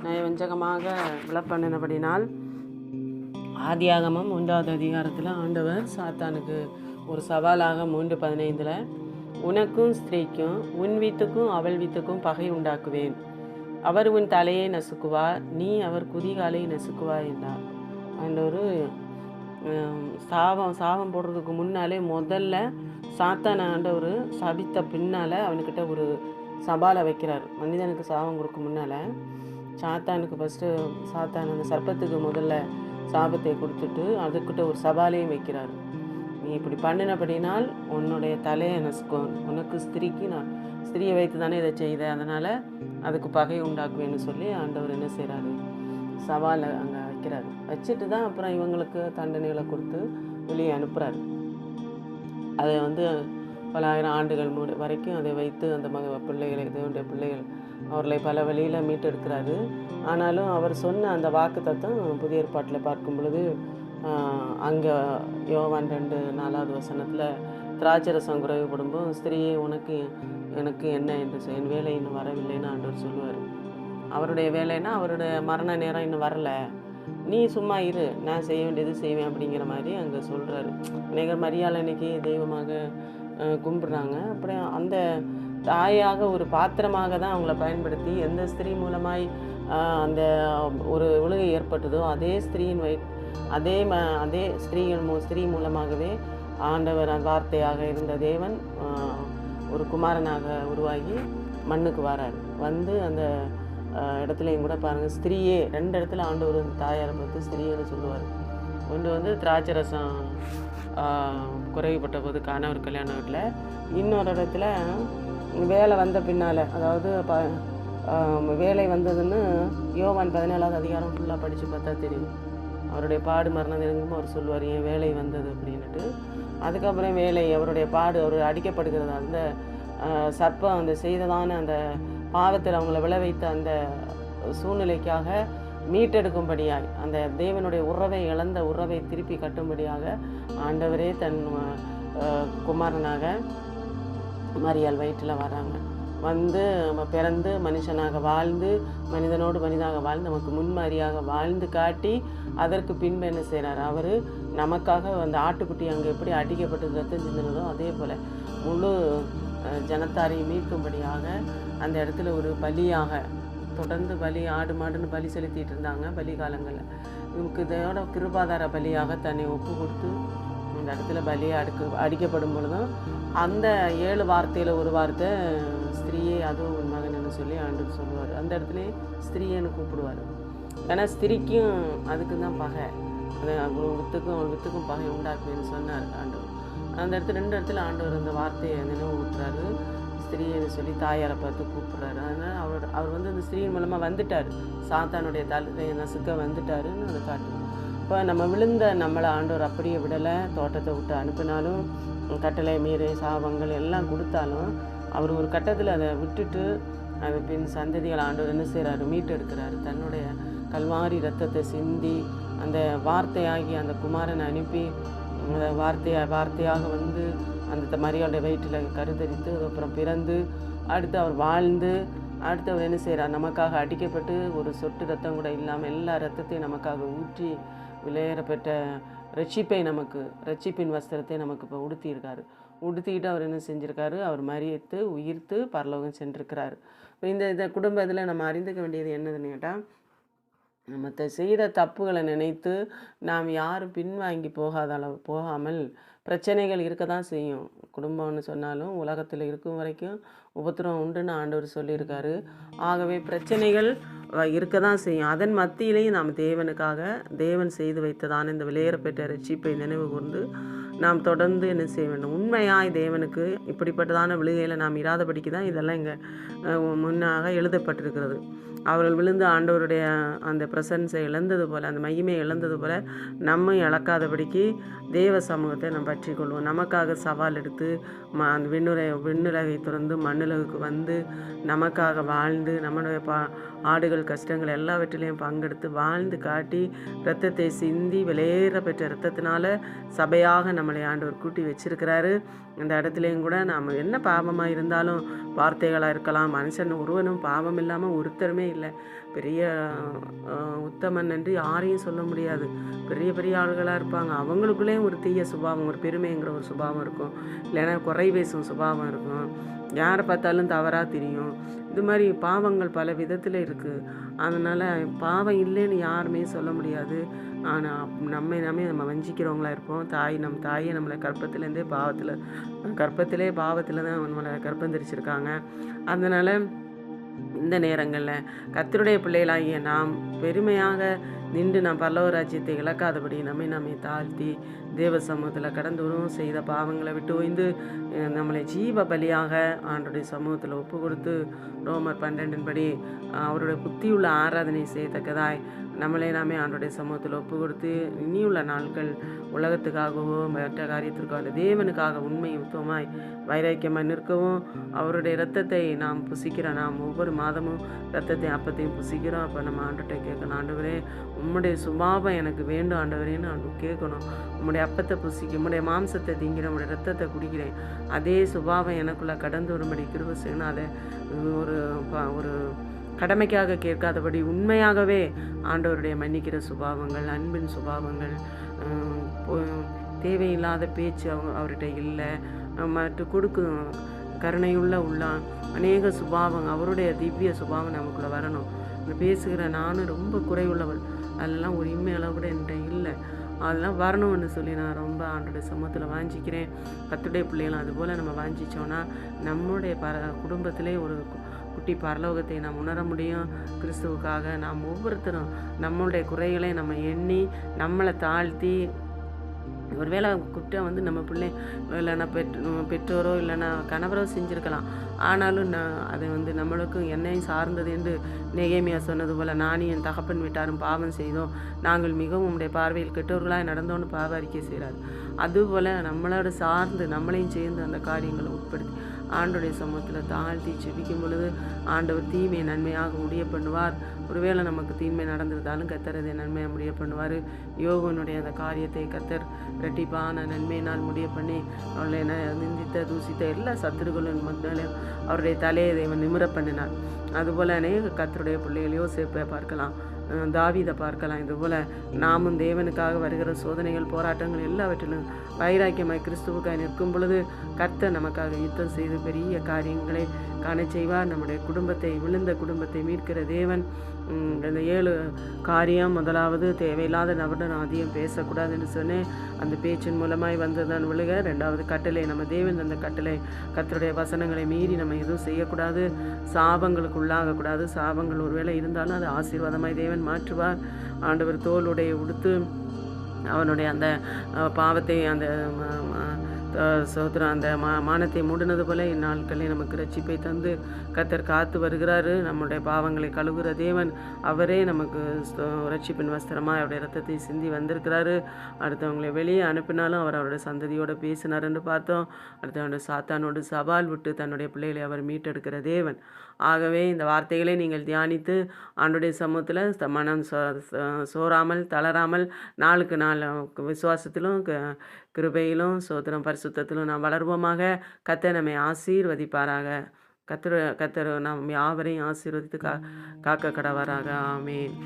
நயவஞ்சகமாக விளப்பண்ணினபடினால் ஆதியாகமம் 1வது அதிகாரத்தில் ஆண்டவர் சாத்தானுக்கு ஒரு சவாலாக 3:15 உனக்கும் ஸ்திரீக்கும் உன் வீட்டுக்கும் அவள் வீட்டுக்கும் பகை உண்டாக்குவேன். அவர் உன் தலையை நசுக்குவார், நீ அவர் குதிகாலை நசுக்குவார் என்றார். அந்த ஒரு சாபம் போடுறதுக்கு முன்னாலே முதல்ல சாத்தான ஆண்டவர் சபித்த பின்னால் அவனுக்கிட்ட ஒரு சவாலை வைக்கிறார். மனிதனுக்கு சாபம் கொடுக்க முன்னால் சாத்தானுக்கு சாத்தான் அந்த சர்ப்பத்துக்கு முதல்ல சாபத்தை கொடுத்துட்டு அதுக்கிட்ட ஒரு சவாலையும் வைக்கிறார். நீ இப்படி பண்ணினபடினால் உன்னுடைய தலையை நசுக்கும், உனக்கு ஸ்திரியை வைத்து தானே இதை செய்த, அதனால் அதுக்கு பகை உண்டாக்குவேன்னு சொல்லி ஆண்டவர் என்ன செய்கிறாரு, சவாலை அங்கே வைக்கிறாரு. வச்சுட்டு தான் அப்புறம் இவங்களுக்கு தண்டனைகளை கொடுத்து வெளியே அனுப்புகிறாரு. அதை பல ஆயிரம் ஆண்டுகள் வரைக்கும் அதை வைத்து அந்த பிள்ளைகளை தேவனுடைய பிள்ளைகள் அவர்களை பல வழியில் மீட்டெடுக்கிறாரு. ஆனாலும் அவர் சொன்ன அந்த வாக்கு தத்துவம் புதிய ஏற்பாட்டில் பார்க்கும் பொழுது அங்கே யோவான் 2:4 திராட்சரசம் குறைவுபடும்போது ஸ்திரீயே எனக்கு என்ன என்று என் வேலை இன்னும் வரவில்லைன்னு ஆண்டவர் சொல்லுவார். அவருடைய வேலைன்னா அவருடைய மரண நேரம் இன்னும் வரலை, நீ சும்மா இரு, நான் செய்ய வேண்டியது செய்வேன் அப்படிங்கிற மாதிரி அங்கே சொல்கிறாரு. அநேகர் மரியாதை இன்னைக்கு தெய்வமாக கும்பிட்றாங்க. அப்படி அந்த தாயாக ஒரு பாத்திரமாக தான் அவங்கள பயன்படுத்தி எந்த ஸ்திரீ மூலமாய் அந்த ஒரு ஒழுகை ஏற்பட்டதோ அதே ஸ்திரீயின் அதே ஸ்திரீ மூலமாகவே ஆண்டவர் அந்த வார்த்தையாக இருந்த தேவன் ஒரு குமாரனாக உருவாகி மண்ணுக்கு வரார். அந்த இடத்துலையும் கூட பாருங்கள், ஸ்திரீயே 2 இடத்துல ஆண்டவர் தாயாரை பார்த்து ஸ்திரீன்னு சொல்லுவார். ஒன்று திராட்சரசம் குறைவுபட்ட போது காணவர் கல்யாண வீட்டில், இன்னொரு இடத்துல வேலை வந்த பின்னால், அதாவது வேலை வந்ததுன்னு யோவான் 17வது அதிகாரம் ஃபுல்லாக படித்து பார்த்தா தெரியும். அவருடைய பாடு மரணம் நெருங்கும் அவர் சொல்லுவார், என் வேலை வந்தது அப்படின்ட்டு. அதுக்கப்புறம் அவருடைய பாடு, அவர் அடிக்கப்படுகிறது, அந்த சர்ப்பம் அந்த செய்ததான அந்த பாவத்தில் அவங்கள விளைவித்த அந்த சூழ்நிலைக்காக மீட்டெடுக்கும்படியாய், அந்த தேவனுடைய இழந்த உறவை திருப்பி கட்டும்படியாக ஆண்டவரே தன் குமாரனாக மரியாள் வயிற்றில் வராங்க. பிறந்து மனுஷனாக வாழ்ந்து மனிதனோடு மனிதனாக வாழ்ந்து நமக்கு முன்மாதிரியாக வாழ்ந்து காட்டி அதற்கு பின்பு என்ன செய்கிறார், அவர் நமக்காக அந்த ஆட்டுக்குட்டி அங்கே எப்படி அடிக்கப்பட்டு ரத்தம் சிந்தினதோ அதே போல் முழு ஜனத்தாரையும் மீட்கும்படியாக அந்த இடத்துல ஒரு பலியாக தொடர்ந்து ஆடு மாடுன்னு பலி செலுத்திட்டு இருந்தாங்க பலி காலங்களில். இவருக்கு இதோட கிருபாதார பலியாக தன்னை ஒப்பு கொடுத்து அந்த இடத்துல பலியை அடிக்கப்படும் பொழுதும் அந்த 7 வார்த்தையில் ஒரு வார்த்தை ஸ்திரீயே அதுவும் உன் மகன்னு சொல்லி ஆண்டு சொல்லுவார். அந்த இடத்துல ஸ்திரீன்னு கூப்பிடுவார். ஏன்னா ஸ்திரீக்கும் அதுக்கு தான் பகை. அந்த அவள் வித்துக்கும் பகை உண்டாக்குவேன்னு சொன்னார் ஆண்டவர். அந்த இடத்துல 2 இடத்துல ஆண்டவர் அந்த வார்த்தையை நினைவு ஊட்டுறாரு. ஸ்திரீன்னு சொல்லி தாயாரை பார்த்து கூப்பிட்றாரு. அதனால் அவர் வந்து அந்த ஸ்திரீயின் மூலமாக வந்துட்டார், சாத்தானுடைய தலை நசுக்க வந்துட்டாருன்னு அதை காட்டுது. இப்போ நம்ம விழுந்த நம்மளை ஆண்டவர் அப்படியே விடலை, தோட்டத்தை விட்டு அனுப்பினாலும் கட்டளை மீறி சாபங்கள் எல்லாம் கொடுத்தாலும் அவர் ஒரு கட்டத்தில் அதை விட்டுட்டு அது பின் சந்ததிகள் ஆண்டவர் என்ன செய்கிறாரு, மீட்டு எடுக்கிறாரு. தன்னுடைய கல்வாரி ரத்தத்தை சிந்தி அந்த வார்த்தையாகி அந்த குமாரனை அனுப்பி வார்த்தையாக வந்து அந்த மரியாளுடைய வயிற்றில் கருத்தரித்து அப்புறம் பிறந்து அடுத்து அவர் வாழ்ந்து அடுத்து அவர் என்ன செய்கிறார், நமக்காக அடிக்கப்பட்டு ஒரு சொட்டு ரத்தம் கூட இல்லாமல் எல்லா ரத்தத்தையும் நமக்காக ஊற்றி விலையேறப்பட்ட ரட்சிப்பின் வஸ்திரத்தை நமக்கு இப்போ உடுத்தியிருக்காரு. உடுத்திக்கிட்டு அவர் என்ன செஞ்சுருக்காரு, அவர் மரித்து உயிர்த்து பரலோகம் சென்றிருக்கிறார். இப்போ இந்த குடும்பத்தில் நம்ம அறிந்துக்க வேண்டியது என்னதுன்னு கேட்டால், நம்ம செய்த தப்புகளை நினைத்து நாம் யாரும் பின்வாங்கி போகாமல் பிரச்சனைகள் இருக்க தான் செய்யும். குடும்பம்னு சொன்னாலும் உலகத்தில் இருக்கும் வரைக்கும் உபத்திரம் உண்டுன்னு ஆண்டவர் சொல்லியிருக்காரு. ஆகவே பிரச்சனைகள் இருக்க தான் செய்யும். அதன் மத்தியிலையும் நாம் தேவன் செய்து வைத்ததான இந்த விலையேறப்பெற்ற ரட்சிப்பை நினைவு கூர்ந்து நாம் தொடர்ந்து என்ன செய்ய வேண்டும், உண்மையாய் தேவனுக்கு இப்படிப்பட்டதான விழுகையில் நாம் இராதபடிக்கு தான் இதெல்லாம் இங்கே முன்னாக எழுதப்பட்டிருக்கிறது. அவர்கள் விழுந்து ஆண்டவருடைய அந்த பிரசன்ஸை இழந்தது போல், அந்த மகிமையை இழந்தது போல் நம்ம இழக்காதபடிக்கு தேவ சமூகத்தை நம்ம பற்றி கொள்வோம். நமக்காக சவால் எடுத்து அந்த விண்ணுலகை திறந்து மண்ணுலகுக்கு வந்து நமக்காக வாழ்ந்து நம்மளுடைய ஆடுகள் கஷ்டங்கள் எல்லாவற்றிலையும் பங்கெடுத்து வாழ்ந்து காட்டி இரத்தத்தை சிந்தி விலையேற பெற்ற இரத்தத்தினால சபையாக நம்மளை ஆண்டவர் கூட்டி வச்சிருக்கிறாரு. அந்த இடத்துலையும் கூட நாம் என்ன பாவமாக இருந்தாலும், வார்த்தைகளாக இருக்கலாம், மனுஷன் ஒருவனும் பாவம் இல்லாமல் ஒருத்தருமே இல்லை. பெரிய உத்தமன் என்று யாரையும் சொல்ல முடியாது. பெரிய பெரிய ஆள்களாக இருப்பாங்க, அவங்களுக்குள்ளேயும் ஒரு தீய சுபாவம், ஒரு பெருமைங்கிற ஒரு சுபாவம் இருக்கும், இல்லைன்னா குறை பேசும் சுபாவம் இருக்கும், யாரை பார்த்தாலும் தவறாக தெரியும். இது மாதிரி பாவங்கள் பல விதத்தில் இருக்குது. அதனால் பாவம் இல்லைன்னு யாருமே சொல்ல முடியாது. ஆனால் நம்ம வஞ்சிக்கிறவங்களா இருப்போம். நம் தாயை நம்மளை கர்ப்பத்திலேருந்தே பாவத்தில் தான் நம்மளை கர்ப்பம் தரிச்சிருக்காங்க. அதனால் இந்த நேரங்களில் கர்த்தருடைய பிள்ளைகளாகிய நாம் பெருமையாக நின்று நாம் பரலோக ராஜ்யத்தை இழக்காதபடி நம்மை தாழ்த்தி தேவ சமூகத்தில் கடந்து வரும் செய்த பாவங்களை விட்டு ஓய்ந்து நம்மளை ஜீவ பலியாக ஆண்டோடைய சமூகத்தில் ஒப்பு கொடுத்து ரோமர் 12 படி அவருடைய புத்தியுள்ள ஆராதனை செய்யத்தக்கதாய் நாமே ஆண்டோடைய சமூகத்தில் ஒப்பு கொடுத்து இனியுள்ள நாட்கள் உலகத்துக்காகவோ மற்ற காரியத்திற்கோ அந்த தேவனுக்காக உண்மை யுத்தமாய் வைராக்கியமாக நிற்கவும் அவருடைய இரத்தத்தை நாம் புசிக்கிறோம். நாம் ஒவ்வொரு மாதமும் இரத்தத்தையும் அப்பத்தையும் புசிக்கிறோம். அப்போ நம்ம ஆண்டவர்கிட்ட கேட்கணும், ஆண்டவரே உம்முடைய சுபாவம் எனக்கு வேண்டும் ஆண்டவரேன்னு நான் கேட்கணும். உம்முடைய அப்பத்தை புசிக்க, உம்முடைய மாம்சத்தை திங்கிறேன், உம்முடைய ரத்தத்தை குடிக்கிறேன், அதே சுபாவம் எனக்குள்ளே கடந்து வரும்படி கிருபை செய்யணும். அதை ஒரு கடமைக்காக கேட்காதபடி உண்மையாகவே ஆண்டவருடைய மன்னிக்கிற சுபாவங்கள், அன்பின் சுபாவங்கள், தேவையில்லாத பேச்சு அவர்கிட்ட இல்லை, கொடுக்கும் கருணையுள்ள அநேக சுபாவம், அவருடைய திவ்ய சுபாவம் நமக்குள்ளே வரணும். பேசுகிற நானும் ரொம்ப குறைவுள்ளவள், அதெல்லாம் ஒரு இன்மையளவு கூட என்கிட்ட இல்லை, அதெல்லாம் வரணும்னு சொல்லி நான் ரொம்ப ஆண்டோடைய சமூகத்தில் வாஞ்சிக்கிறேன். கர்த்தருடைய பிள்ளைகளும் அதுபோல் நம்ம வாஞ்சிச்சோன்னா நம்முடைய குடும்பத்திலே ஒரு குட்டி பரலோகத்தை நாம் உணர முடியும். கிறிஸ்துவுக்காக நாம் ஒவ்வொருத்தரும் நம்மளுடைய குறைகளை நம்ம எண்ணி நம்மளை தாழ்த்தி, ஒருவேளை குற்றம் வந்து நம்ம பிள்ளை இல்லைன்னா பெற்றோரோ இல்லைன்னா கணவரோ செஞ்சுருக்கலாம், ஆனாலும் அதை வந்து நம்மளுக்கும் என்னையும் சார்ந்தது என்று நெகேமியா சொன்னது போல், நானும் என் தகப்பன் வீட்டாரும் பாவம் செய்தோம், நாங்கள் மிகவும் உம்முடைய பார்வையில் கெட்டவர்களாக நடந்தோன்னு பாவ அறிக்கை செய்கிறார். அதுபோல் நம்மளோட சார்ந்து நம்மளையும் சேர்ந்து அந்த காரியங்களை உட்படுத்தி ஆண்டோடைய சமூகத்தில் தாழ்த்தி செபிக்கும் பொழுது ஆண்டவர் தீமையை நன்மையாக முடிய பண்ணுவார். ஒருவேளை நமக்கு தீமை நடந்திருந்தாலும் கர்த்தர் அதை நன்மையாக முடிய பண்ணுவார். யோகனுடைய அந்த காரியத்தை கர்த்தர் இரட்டிப்பான நன்மையினால் முடிய பண்ணி அவளை நிந்தித்த தூசித்த எல்லா சத்துருக்களின் மத்தியிலும் அவருடைய தலையை தேவன் நிமிர பண்ணினார். அதுபோல் அநேக கர்த்தருடைய பிள்ளைகள் யோசேப்பை பார்க்கலாம், தாவீதை பார்க்கலாம். இதுபோல் நாமும் தேவனுக்காக வருகிற சோதனைகள் போராட்டங்கள் எல்லாவற்றிலும் வைராக்கியமாய் கிறிஸ்துவுக்காய் நிற்கும் பொழுது கர்த்தர் நமக்காக யுத்தம் செய்து பெரிய காரியங்களை காண செய்வார். நம்முடைய விழுந்த குடும்பத்தை மீட்கிற தேவன். இந்த 7 காரியம், முதலாவது தேவையில்லாத நபருடன் அதிகம் பேசக்கூடாது என்று சொன்னேன், அந்த பேச்சின் மூலமாய் வந்ததான் விழுக. 2வது கட்டளை, நம்ம தேவன் அந்த கட்டளை கர்த்தருடைய வசனங்களை மீறி நம்ம எதுவும் செய்யக்கூடாது, சாபங்களுக்கு உள்ளாகக்கூடாது. சாபங்கள் ஒருவேளை இருந்தாலும் அது ஆசீர்வாதமாய் தேவன் மாற்றுவார். ஆண்டவர் தோளுடைய உடுத்து அவனுடைய அந்த பாவத்தை அந்த சோத்திரம் அந்த மானத்தை மூடினது போல இந்நாட்களில் நமக்கு ரட்சிப்பை தந்து கத்தர் காத்து வருகிறாரு. நம்முடைய பாவங்களை கழுவுகிற தேவன் அவரே நமக்கு ரட்சிப்பின் வஸ்திரமாக அவருடைய ரத்தத்தை சிந்தி வந்திருக்கிறாரு. அடுத்தவங்களை வெளியே அனுப்பினாலும் அவர் அவருடைய சந்ததியோடு பேசினார் என்று பார்த்தோம். அடுத்தவனுடைய சாத்தானோடு சவால் விட்டு தன்னுடைய பிள்ளைகளை அவர் மீட்டெடுக்கிற தேவன். ஆகவே இந்த வார்த்தைகளை நீங்கள் தியானித்து ஆண்டுடைய சமூகத்தில் மனம் சோறாமல் தளராமல் நாளுக்கு நாள் விசுவாசத்திலும் கிருபையிலும் சோத்திரம் பரிசுத்தத்திலும் நாம் வளர்வோமாக. கர்த்தர் நம்மை ஆசீர்வதிப்பாராக. கர்த்தர் நாம் யாவரையும் ஆசீர்வதித்து காக்க கடவராக. ஆமென்.